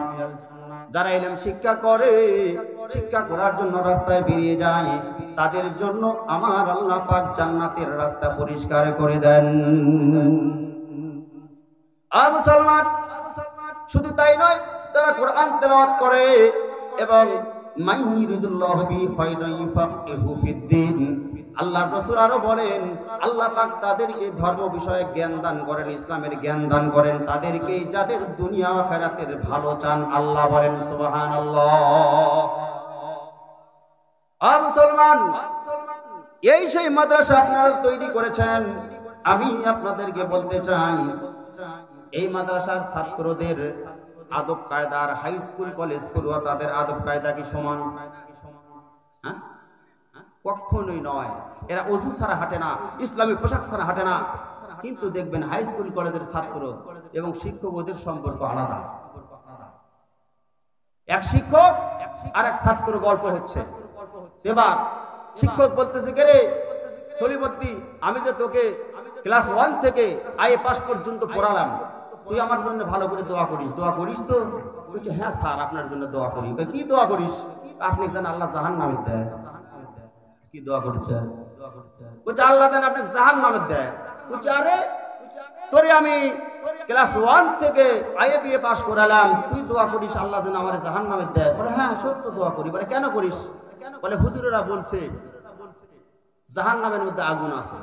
যারা ইলম শিক্ষা করে, শিক্ষা করার জন্য রাস্তায় বেরিয়ে যায়, তাদের জন্য আমার আল্লাহ পাক জান্নাতের রাস্তা পরিষ্কার করে দেন। আর মুসলমান, শুধু তাই নয়, তারা কোরআন তেলাওয়াত করে এবং আল্লাহ রাসূল আরো বলেন, আল্লাহ পাক তাদেরকে ধর্ম বিষয়ে জ্ঞান দান করেন, ইসলামের জ্ঞান দান করেন তাদেরকে, যাদের দুনিয়া আখিরাতের ভালো চান। আল্লাহ বলেন সুবহানাল্লাহ। আ মুসলমান, এই সেই মাদ্রাসা আপনারা তৈরি করেছেন। আমি আপনাদেরকে বলতে চাই, এই মাদ্রাসার ছাত্রদের আদব কায়দার হাই স্কুল কলেজ পড়ুয়া তাদের আদব কায়দা কি সমান? হ্যাঁ, কখনোই নয়। এরা ওযু ছাড়া হাঁটে না, ইসলামী পোশাক ছাড়া হাঁটে না। কিন্তু দেখবেন হাই স্কুল কলেজের ছাত্র এবং শিক্ষক ওদের সম্পর্ক আলাদা। এক শিক্ষক আর এক ছাত্র গল্প হচ্ছে। এবার শিক্ষক বলতেছে, কে রে সলিমদ্দি, আমি যে তোকে ক্লাস 1 থেকে আইএ পাস পর্যন্ত পড়ালাম, তুই আমার জন্য ভালো করে দোয়া করিস। দোয়া করিস তো? বলছে হ্যাঁ স্যার আপনার জন্য দোয়া করি। কি দোয়া করিস? আপনি জানেন আল্লাহ জাহান্নামে দেয়। কি দোয়া করছেন? বলছে আল্লাহ জানেন আপনি জাহান্নামে দেয়। বলছে আরে তোরে আমি ক্লাস 1 থেকে IABA পাস করালাম, তুই দোয়া করিস আল্লাহ যেন আমার জাহান্নামে দেয়? বলে হ্যাঁ সত্য দোয়া করি। বলে কেন করিস? বলে হুজুরেরা বলছে জাহান্নামের মধ্যে আগুন আছে,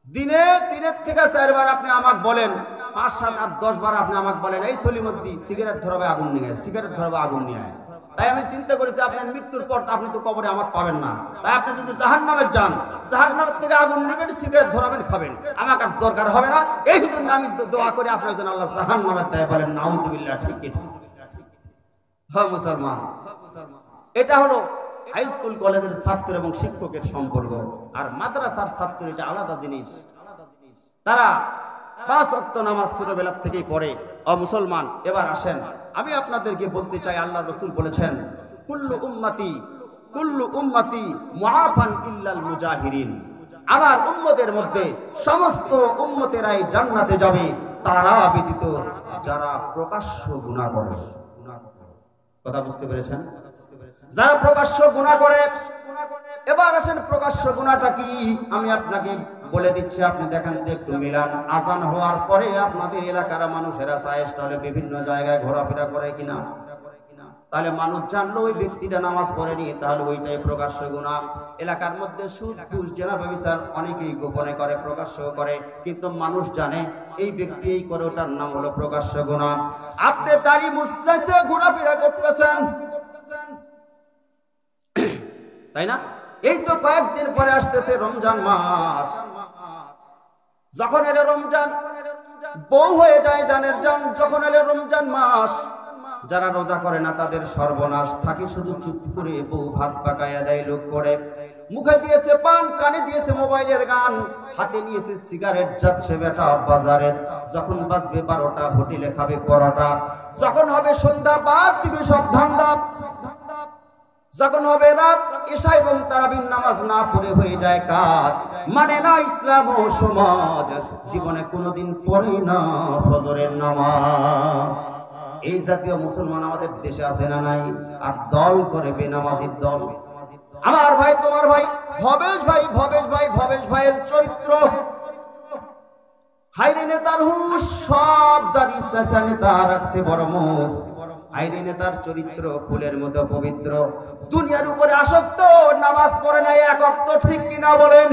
দিনে 3 থেকে 4 বার আপনি আমাকে বলেন, 5, 7, 8, 10 বার আপনি আমাকে বলেন এই সলিমদ্দি সিগারেট ধরাবে আগুন নিয়ে আয়, সিগারেট ধরাবে আগুন নিয়ে আয়। তাই আমি চিন্তা করেছি আপনার মৃত্যুর পর আপনি তো কবরে আমাকে পাবেন না, তাই আপনি যদি জাহান্নামে যান, জাহান্নামের থেকে আগুন নেবেন, সিগারেট ধরাবেন, খাবেন, আমাকে আর দরকার হবে না। এই জন্য আমি দোয়া করি আপনার জন্য আল্লাহ জাহান্নামের দেয়। বলেন নাউজুবিল্লাহ। ঠিক কি? হ্যাঁ মুসলমান, এটা হলো হাই স্কুল কলেজের ছাত্র এবং শিক্ষকের সম্পর্ক। আর মাদ্রাসার ছাত্র এটা আলাদা জিনিস। তারা 5 ওয়াক্ত নামাজ ছোটবেলা থেকেই পড়ে। ও মুসলমান, এবার আসেন আমি আপনাদেরকে বলতে চাই, আল্লাহ রাসূল বলেছেন কুল্লু উম্মতি মুআফান ইল্লাল মুজাহিরিন। আমার উম্মতের মধ্যে সমস্ত উম্মতেরাই জান্নাতে যাবে, তারা ব্যতীত যারা প্রকাশ্য গুনাহ করে। কথা বুঝতে পেরেছেন? যারা প্রকাশ্য গুনাহ করে। এবার আসেন প্রকাশ্য গুনাহটা কি আমি আপনাকে বলে দিচ্ছি, আপনি দেখেন যে একটু মিলান। আজান হওয়ার পরে আপনাদের এলাকার মানুষেরা চায় স্টলে বিভিন্ন জায়গায় ঘোরাফেরা করে কিনা? তাহলে মানুষ জানলো ওই ব্যক্তিটা নামাজ পড়েনি, তাহলে ওইটাই প্রকাশ্য গুনাহ। এলাকার মধ্যে সুদ, ঘুষ, জেনা, ব্যভিচার অনেকেই গোপনে করে, প্রকাশ্য করে, কিন্তু মানুষ জানে এই ব্যক্তি এই করে, ওটার নাম হলো প্রকাশ্য গুনাহ। আপনি দাড়ি মুছছে ঘোরাফেরা করতেছেন, তাই না? এই তো কয়েকদিন পরে আসতেছে রমজান মাস। যখন এলে রমজান, বউ হয়ে যায় জানের জান। যখন এলে রমজান মাস, যারা রোজা করে না তাদের সর্বনাশ। থাকে শুধু চুপ করে, বউ ভাত পাকাইয়া দেয় লোক করে, মুখে দিয়েছে পান, কানে দিয়েছে মোবাইলের গান, হাতে নিয়েছে সিগারেট, যাচ্ছে বেটা বাজারে। যখন বাজবে 12টা, হোটেলে খাবে পরোটা। যখন হবে সন্ধ্যা, বাদ দিবে সব ধান্দা। যখন হবে রাত, এশা এবং তারাবির নামাজ না পড়ে হয়ে যায় কাজ। মানে না ইসলাম ও সমাজ, জীবনে কোনোদিন পড়ে না ফজরের নামাজ। এই জাতীয় মুসলমান আমাদের দেশে আছে না নাই? আর দল করে বেনামাজির দল। আমার ভাই, তোমার ভাই ভবেশ ভাইয়ের চরিত্র হাইরে নেতার হুঁশ, সব দাড়ি চাচা নেতা রাখছে বড় মোষ। হাইরে নেতার চরিত্র ফুলের মতো পবিত্র, দুনিয়ার উপরে আসক্ত, নামাজ পড়ে নাই 1 ওয়াক্ত। ঠিক কিনা বলেন?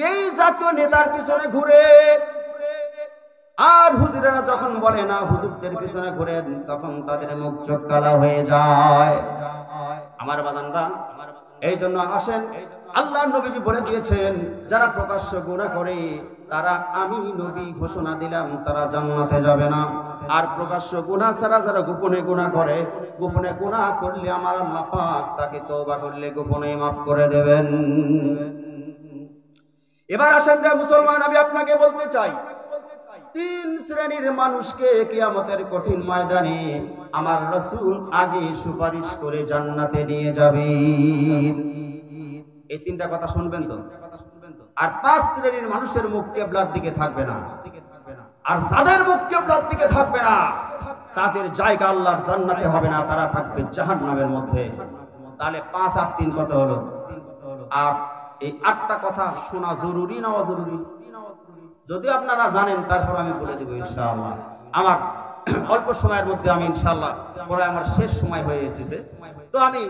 এই জাতীয় নেতার পিছনে ঘুরে। আর হুজুরেরা যখন বলে না হুজুরদের পিছনে ঘুরে, তখন তাদের মুখ চোখ কালা হয়ে যায়। আমার বাজানরা, এই জন্য আসেন, আল্লাহ নবীজি বলে দিয়েছেন যারা প্রকাশ্য গুনাহ করে তারা আমি নবী ঘোষণা দিলাম তারা জান্নাতে যাবে না। আর প্রকাশ্য গুনাহ ছাড়া যারা গোপনে গুনাহ করে, গোপনে গুনাহ করলে আমার আল্লাহ পাক তাকে তওবা করলে গোপনে মাফ করে দেবেন। এবার আসেন রে মুসলমান, আমি আপনাকে বলতে চাই 3 শ্রেণীর মানুষকে কিয়ামতের কঠিন ময়দানে আমার রাসূল আগে সুপারিশ করে জান্নাতে নিয়ে যাবেন। এই 3টা কথা শুনবেন তো? আর 5 শ্রেণীর মানুষের মুখ কিবলার দিকে থাকবে না। আর যাদের মুখ কিবলার দিকে থাকবে না তাদের জায়গা আল্লাহর জান্নাতে হবে না, তারা থাকবে জাহান্নামের মধ্যে। তাহলে 5 আর 3 কত হলো? আর এই 8টা কথা শোনা জরুরি না অজরুরি? যদি আপনারা জানেন তারপর আমি বলে দেব ইনশাআল্লাহ। আমার অল্প সময়ের মধ্যে আমি ইনশাআল্লাহ, পরে আমার শেষ সময় হয়ে এসেছে, তো আমি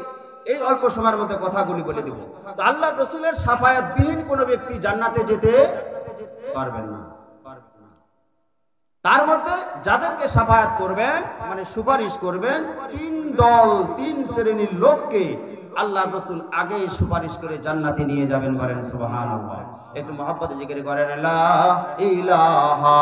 এই অল্প সময়ের মধ্যে কথাগুলি বলে দেব। তো আল্লাহর রাসূলের শাফায়াত বিহীন কোনো ব্যক্তি জান্নাতে যেতে পারবেন না। তার মধ্যে যাদেরকে শাফায়াত করবেন, মানে সুপারিশ করবেন, 3 দল, 3 শ্রেণীর লোককে আল্লাহর রাসূল আগে সুপারিশ করে জান্নাতে নিয়ে যাবেন। বলেন সুবহানাল্লাহ। একটু মহব্বতে জিকির করেন লা ইলাহা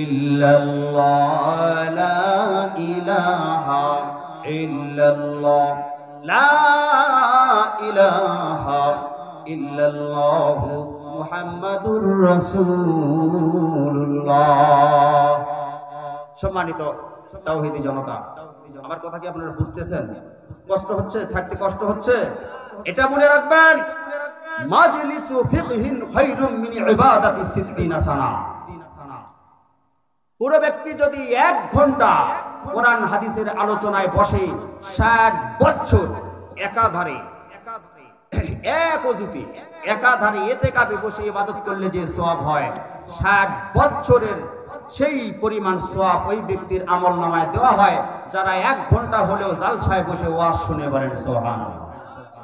ইল্লাল্লাহ, লা ইলাহা ইল্লাল্লাহ, লা ইলাহা ইল্লাল্লাহ মুহাম্মাদুর রাসূলুল্লাহ। সম্মানিত তাওহীদি জনতা, আমার কথা কি আপনারা বুঝতেছেন? কষ্ট হচ্ছে, থাকতে কষ্ট হচ্ছে, এটা মনে রাখবেন। মাজলিসু ফিকহিন খায়রুম মিন ইবাদাতি 60 সানা। কোন ব্যক্তি যদি 1 ঘন্টা কোরআন হাদিসের আলোচনায় বসে 60 বছর একাধারে একাধারে ইতিকাফে বসে ইবাদত করলে যে সওয়াব হয়, 60 বছরের সেই পরিমাণ সওয়াব ওই ব্যক্তির আমলনামায় দেওয়া হয় যারা 1 ঘন্টা হলেও জালসায় বসে ওয়াজ শুনে। বলেন সুবহানাল্লাহ।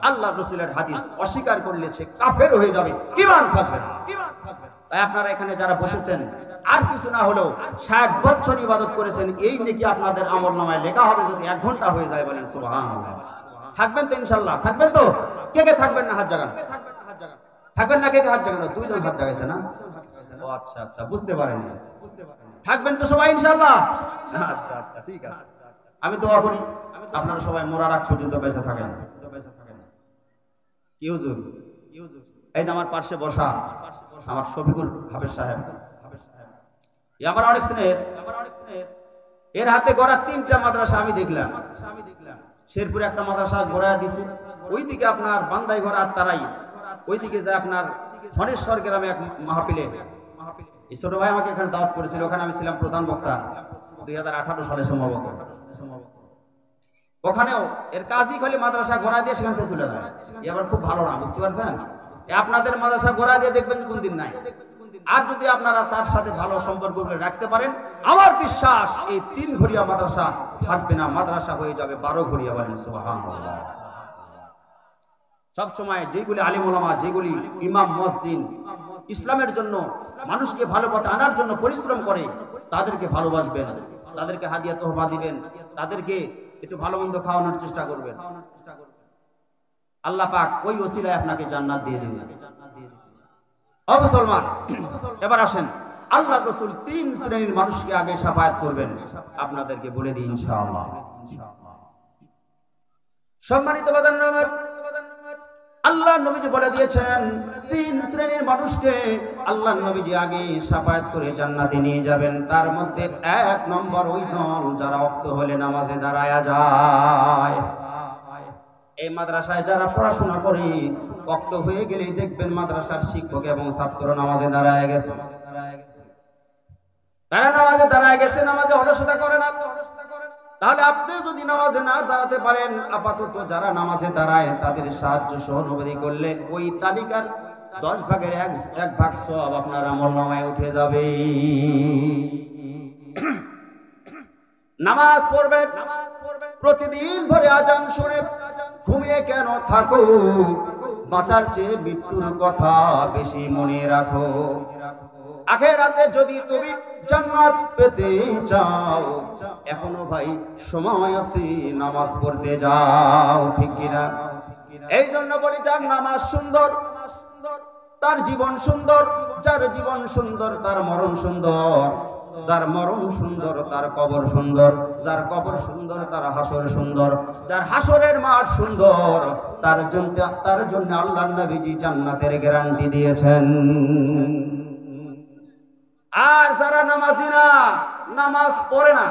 আল্লাহর রাসূলের হাদিস অস্বীকার করলে সে কাফের হয়ে যাবে, ঈমান থাকবে না। তাই আপনারা এখানে যারা বসেছেন আর কিছু না হলেও 60 বছর ইবাদত করেছেন, এই নাকি আপনাদের আমলনামায় লেখা হবে যদি 1 ঘন্টা হয়ে যায়। বলেন সুবহানাল্লাহ। থাকবেন তো ইনশাআল্লাহ? থাকবেন তো? কে কে থাকবেন না হাত জাগান? থাকবেন না? কে কে হাত জাগানো? 2 জন হাত জাগাইছে না? ও আচ্ছা আচ্ছা, বুঝতে পারেননি। থাকবেন তো সবাই ইনশাআল্লাহ? আচ্ছা আচ্ছা, ঠিক আছে। আমি দোয়া করি আপনারা সবাই মরার আগ পর্যন্ত বেঁচে থাকেন। কি হুজুর? এই যে আমার পাশে বসা আমার শফিকুল হাফেজ সাহেব, আমার অনেক স্নেহের, এর হাতে গড়া 3টা মাদ্রাসা আমি দেখলাম। শেরপুরে একটা মাদ্রাসা গড়া দিছে, ওইদিকে আপনার বান্দাই গড়া তারাই, ওইদিকে যে আপনার ধনেশ্বর গ্রামে এক মাহফিলে এই ছোট ভাই আমাকে এখানে দাওয়াত করেছিল, ওখানে আমি ছিলাম প্রধান বক্তা 2018 সালে সম্ভবত। ওখানেও এর কাজই খালি মাদ্রাসা গড়া দিয়ে সেখান থেকে চলে যায়। এবার খুব ভালো না, বুঝতে পারছেন? আপনাদের মাদ্রাসা গড়া দিয়ে দেখবেন কোন দিন নাই। আর যদি আপনারা তার সাথে ভালো সম্পর্ক রাখতে পারেন, আমার বিশ্বাস এই 3 ঘরিয়া মাদ্রাসা থাকবে না, মাদ্রাসা হয়ে যাবে 12 ঘরিয়া। বলেন সুবহানাল্লাহ। সব সময় যেগুলি আলিম ওলামা, যেগুলি ইমাম মসজিদ ইসলামের জন্য মানুষকে ভালো পথে আনার জন্য পরিশ্রম করে, তাদেরকে ভালোবাসবেন, তাদেরকে হাদিয়া তোহফা দিবেন, তাদেরকে একটু ভালো মন্দ খাওয়ানোর চেষ্টা করবেন। আল্লাহ পাক ওই ওসিলায় আপনাকে জান্নাত দিয়ে দিবেন। ও মুসলমান, এবার আসেন, আল্লাহর রাসূল 3 শ্রেণীর মানুষকে আগে শাফায়াত করবেন, আপনাদেরকে বলে দিই ইনশাআল্লাহ। সম্মানিত বাজার নামের আল্লাহ নবীজি বলে দিয়েছেন 3 শ্রেণীর মানুষকে আল্লাহ নবীজি আগে শাফায়াত করে জান্নাতে নিয়ে যাবেন। তার মধ্যে 1 নম্বর ওই দল যারা ওয়াক্ত হলে নামাজে দাঁড়ায়া যায়। এই মাদ্রাসায় যারা পড়াশোনা করে ওয়াক্ত হয়ে গেলেই দেখবেন মাদ্রাসার শিক্ষক এবং ছাত্র নামাজে দাঁড়ায় গেছে। তারা নামাজে দাঁড়ায় গেছে, নামাজে অলসতা করে না। তাহলে আপনি যদি নামাজে না দাঁড়াতে পারেন, আপাতত যারা নামাজে দাঁড়ায় তাদের সাহায্য সহযোগিতা করলে ওই তালিকার 10 ভাগের 1 ভাগ সওয়াব আপনার আমলনামায় উঠে যাবে। নামাজ পড়বেন, প্রতিদিন ভোরে আজান শুনে ঘুমিয়ে কেন থাকো, বাঁচার চেয়ে মৃত্যুর কথা বেশি মনে রাখো। আখিরাতে যদি তুমি জান্নাত পেতে চাও, এখনো ভাই সময় আছে, নামাজ পড়তে যাও, ঠিক কিনা? এই জন্য বলি, যার নামাজ সুন্দর তার জীবন সুন্দর, যার জীবন সুন্দর তার মরণ সুন্দর, যার মরণ সুন্দর তার কবর সুন্দর, যার কবর সুন্দর তার হাসর সুন্দর, যার হাসরের মাঠ সুন্দর, তার জন্য আল্লাহর নবীজি জান্নাতের গ্যারান্টি দিয়েছেন। আর যারা নামাজি না, নামাজ পড়ে না,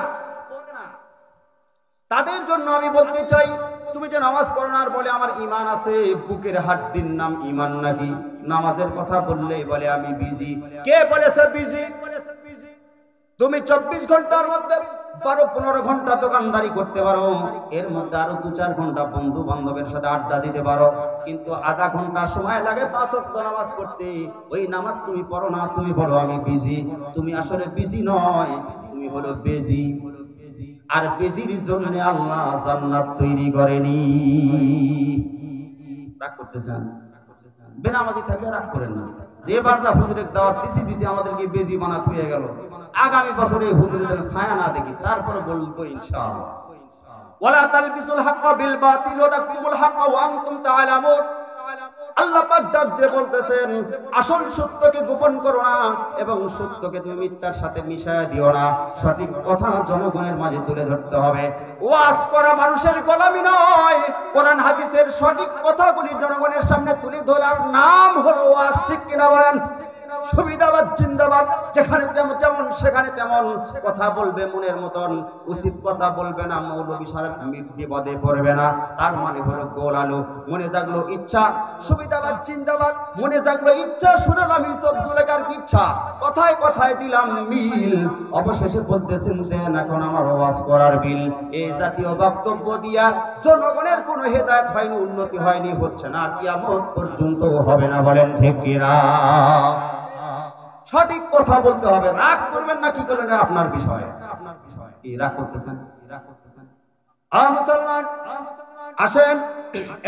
তাদের জন্য আমি বলতে চাই, তুমি যে নামাজ পড়ো না আর বলে আমার ঈমান আছে, বুকের হাড্ডির নাম ঈমান নাকি? নামাজের কথা বললেই বলে আমি বিজি। কে বলেছে বিজি? তুমি 24 ঘন্টার মধ্যে 12-15 ঘন্টা দোকানদারি করতে পারো, এর মধ্যে আরো 2-4 ঘন্টা বন্ধু বান্ধবের সাথে আড্ডা দিতে পারো, কিন্তু আধা ঘন্টা সময় লাগে 5 ওয়াক্ত নামাজ পড়তে। ওই নামাজ তুমি পড়ো না, তুমি বলো আমি বিজি। তুমি আসলে বিজি নয়, তুমি হলো বেজি। আর বেজির জন্য আল্লাহ জান্নাত তৈরি করেনি। রাগ করতেছেন? বেনামাজি থাকলে রাগ করেন না। যে বারদা হুজুরের দাওয়াত দিছি আমাদেরকে বেজি বানাতে হয়ে গেল, আগামী বছরে হুজুরের ছায়া না দেখি, তারপর বলবো ইনশাআল্লাহ। ওয়ালা তালবিসুল হাক্কা বিল বাতিল ওয়া তাকতুমুল হাক্কা ওয়া আনতুম তাআলামুন। আল্লাহ পাক ডাক দিয়ে বলতেছেন, আসল সত্যকে গোপন করো না এবং সত্যকে তুমি মিথ্যার সাথে মিশায়া দিও না। সঠিক কথা জনগণের মাঝে তুলে ধরতে হবে। ওয়াজ করা মানুষের গোলামি নয়, কোরআন হাদিসের সঠিক কথাগুলি জনগণের সামনে তুলে ধরার নাম হলো ওয়াজ, ঠিক কিনা বলেন? সুবিধাবাদ জিন্দাবাদ, যেখানে যেমন সেখানে তেমন কথা বলবে মনের মতন, উচিত কথা বলবে না, মৌলবী সাহেব বিপদে পড়বে না, তার মানে হলো গোল আলু। মনে জাগলো ইচ্ছা সুবিধাবাদ জিন্দাবাদ, মনে জাগলো ইচ্ছা শুনলাম ইসব জুলেখার ইচ্ছা, কথায় কথায় দিলাম মিল, অবশেষে বলতেছেন দেন এখন আমার ওয়াজ করার বিল। এই জাতীয় বক্তব্য দিয়া জনগণের কোনো হেদায়েত হয়নি, উন্নতি হয়নি, হচ্ছে না, কিয়ামত পর্যন্ত হবে না। বলেন ঠিক কিনা? সঠিক কথা বলতে হবে। রাগ করবেন না, কি করবেন আপনার বিষয়, কি রাগ করতেছেন? মুসলমান আসেন,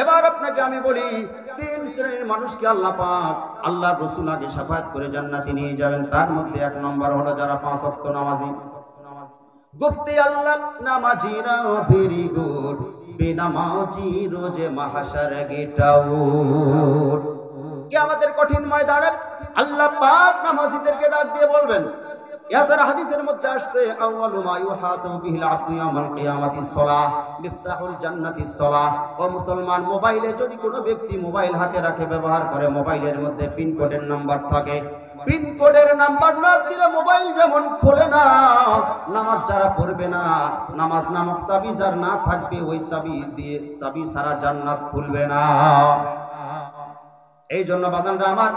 এবার আপনাকে আমি বলি, তিন শ্রেণীর মানুষকে আল্লাহ পাক আল্লাহর রাসূল আগে শাফায়াত করে জান্নাতে নিয়ে যাবেন। তার মধ্যে এক নম্বর হলো যারা 5 ওয়াক্ত নামাজি। গুফতি আল্লাহ নামাজিরা ভেরি গুড, বেনামাজি রোজে মাহশার গেট আউট। কিয়ামতের কঠিন ময়দানে আল্লাহ পাক নামাজীদেরকে ডাক দিয়ে বলবেন, ইয়াসার হাদিসের মধ্যে আসছে আউয়ালু মা ইউহাসাবু বিহিল আবদু ইয়াউমাল কিয়ামাতিস সালাহ মিফতাহুল জান্নাতিস সালাহ। ও মুসলমান, মোবাইলে যদি কোনো ব্যক্তি মোবাইল হাতে রাখে, ব্যবহার করে, মোবাইলের মধ্যে পিন কোডের নাম্বার থাকে, পিন কোডের নাম্বার না দিলে মোবাইল যেমন খোলে না, নামাজ যারা পড়বে না, নামাজ নামক চাবি যার না থাকবে, ওই চাবি দিয়ে চাবি ছাড়া জান্নাত খুলবে না। এই জন্য বাদানরা আমার,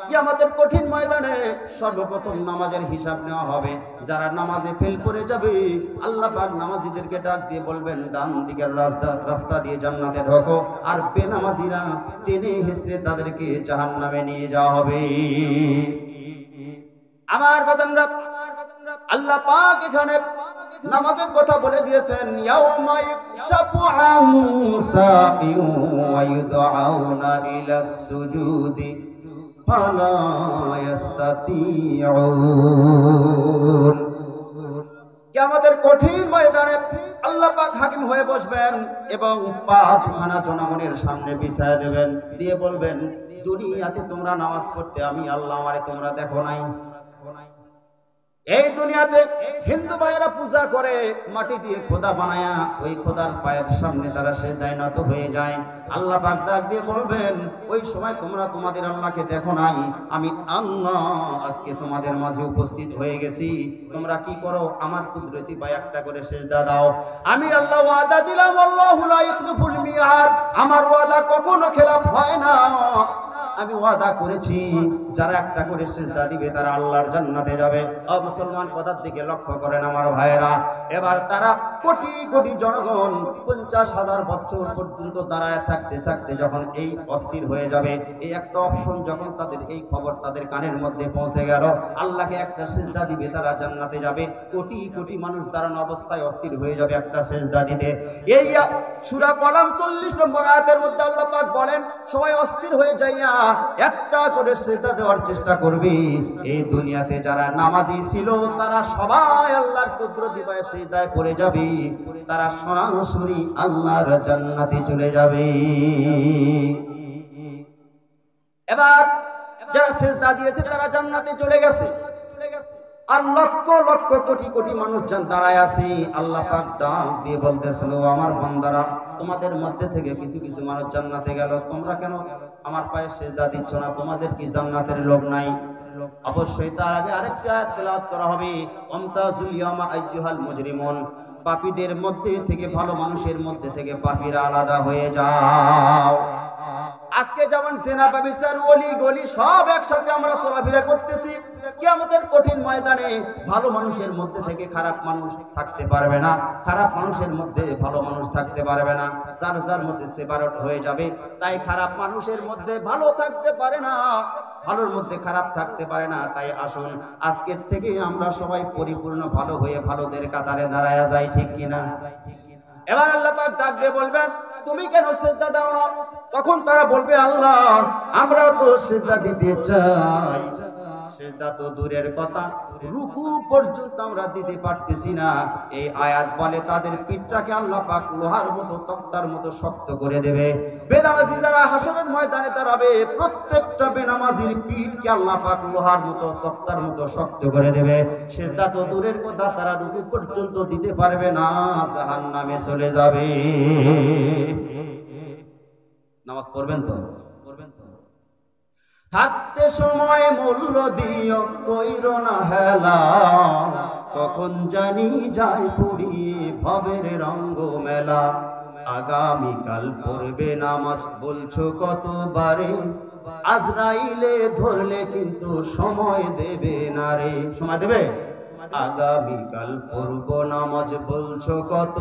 কিয়ামতের কঠিন ময়দানে সর্বপ্রথম নামাজের হিসাব নেওয়া হবে। যারা নামাজে ফেল করে যাবে, আল্লাহ পাক নামাজীদেরকে ডাক দিয়ে বলবেন ডান দিকের রাস্তা দিয়ে জান্নাতে ঢোকো, আর বেনামাজিরা টেনে হেসড়ে তাদেরকে জাহান্নামে নিয়ে যাওয়া হবে। আমার বাদানরা, আল্লাহ পাক এখানে নামাজের কথা বলে দিয়েছেন, ইয়াউমা ইয়াকশাফু আন সাকিউ ওয়া ইউদআউনা ইলাস সুজুদি ফালা ইস্তাতিউন। কিয়ামতের কঠিন ময়দানে আল্লাহ পাক হাকিম হয়ে বসবেন এবং পা দুখানা জনগণের সামনে বিছায়া দেবেন, দিয়ে বলবেন, দুনিয়াতে তোমরা নামাজ পড়তে, আমি আল্লাহ আমারে তোমরা দেখো নাই। এই দুনিয়াতে হিন্দু ভাইয়েরা পূজা করে মাটি দিয়ে খোদা বানায়া, ওই খোদার পায়ের সামনে তারা সিজদায় নত হয়ে যায়। আল্লাহ পাক ডাক দিয়ে বলবেন, ওই সময় তোমরা তোমাদের আল্লাহকে দেখো নাই, আমি আল্লাহ আজকে তোমাদের মাঝে উপস্থিত হয়ে গেছি, তোমরা কি করো, আমার কুদরতি পায়ে একটা করে সিজদা দাও। আমি আল্লাহ ওয়াদা দিলাম, আল্লাহু লা ইখলিফুল মিআদ, আমার ওয়াদা কখনো খেলাফ হয় না। আমি ওয়াদা করেছি, যারা একটা করে সিজদা দিবে তারা আল্লাহর জান্নাতে যাবে। মুসলমান, কথার দিকে লক্ষ্য করেন আমার ভাইয়েরা। এবার তারা কোটি কোটি জনগণ 50,000 বছর পর্যন্ত দাঁড়ায় থাকতে থাকতে যখন এই অস্থির হয়ে যাবে, এই একটা অপশন যখন তাদের, এই খবর তাদের কানের মধ্যে পৌঁছে গেল, আল্লাহকে একটা সিজদা দিবে তারা জান্নাতে যাবে, কোটি কোটি মানুষ দাঁড়ানো অবস্থায় অস্থির হয়ে যাবে একটা সিজদা দিতে। এই সূরা কলম 40 নম্বর আয়াতের মধ্যে আল্লাহ পাক বলেন, সবাই অস্থির হয়ে যাইয়া একটা করে সিজদা দেওয়ার চেষ্টা করবে। এই দুনিয়াতে যারা নামাজি ছিল তারা সবাই আল্লাহর কুদরতি পায়ে সিজদায় পড়ে যাবে, তারা সরাসরি আল্লাহর জান্নাতে চলে যাবে। এবার যারা সিজদা দিয়েছে তারা জান্নাতে চলে গেছে, আর লক্ষ লক্ষ কোটি কোটি মানুষ দাঁড়ায় আছে। আল্লাহ পাক ডাক দিয়ে বলতেছিল, আমার বান্দারা, তোমাদের মধ্যে থেকে কিছু কিছু মানুষ জান্নাতে গেল, তোমরা কেন আমার পায়ে সিজদা দিচ্ছ না? তোমাদের কি জান্নাতের লোভ নাই? অবশ্যই তার আগে আরেকটা আয়াত তেলাওয়াত করা হবে, আমতাজুল ইয়ামা আইয়ুহাল মুজরিমুন, পাপীদের মধ্যে থেকে, ভালো মানুষের মধ্যে থেকে পাপীরা আলাদা হয়ে যাও। আজকে যেমন জেনা ব্যভিচার ওলি গলি সব একসাথে আমরা চলাফেরা করতেছি, কিয়ামতের কঠিন ময়দানে ভালো মানুষের মধ্যে থেকে খারাপ মানুষ থাকতে পারবে না, খারাপ মানুষের মধ্যে ভালো মানুষ থাকতে পারবে না, যার যার মধ্যে সেপারেট হয়ে যাবে। তাই খারাপ মানুষের মধ্যে ভালো থাকতে পারে না, ভালোর মধ্যে খারাপ থাকতে পারে না। তাই আসুন আজকের থেকে আমরা সবাই পরিপূর্ণ ভালো হয়ে ভালোদের কাতারে দাঁড়ায়া যাই, ঠিক কিনা? এবার আল্লাহ পাক ডাক দিয়ে বলবেন, তুমি কেন সিজদা দাও না? তখন তারা বলবে, আল্লাহ আমরা তো সিজদা দিতে চাই, সিজদা তো দূরের কথা, রুকু পর্যন্ত আমরা দিতে পারতেছি না। এই আয়াত বলে তাদের পিঠটাকে আল্লাহ পাক লোহার মতো, তক্তার মতো শক্ত করে দেবে। বেনামাজি যারা হাসরের ময়দানে দাঁড়াবে, প্রত্যেকটা বেনামাজির পিঠকে আল্লাহ পাক লোহার মতো, তক্তার মতো শক্ত করে দেবে। সিজদা তো দূরের কথা, তারা রুকু পর্যন্ত দিতে পারবে না, জাহান্নামে চলে যাবে। নামাজ পড়বেন তো? থাকতে সময় মূল্য দিও, কইরো না হেলা, কখন জানি যায় পুড়িয়ে ভবের রঙ্গ মেলা। আগামীকাল পড়বে নামাজ বলছো কতবারে, আজরাইলে ধরলে কিন্তু সময় দেবে না রে। সময় দেবে? আগামীকাল পড়ব নামাজ বলছো কত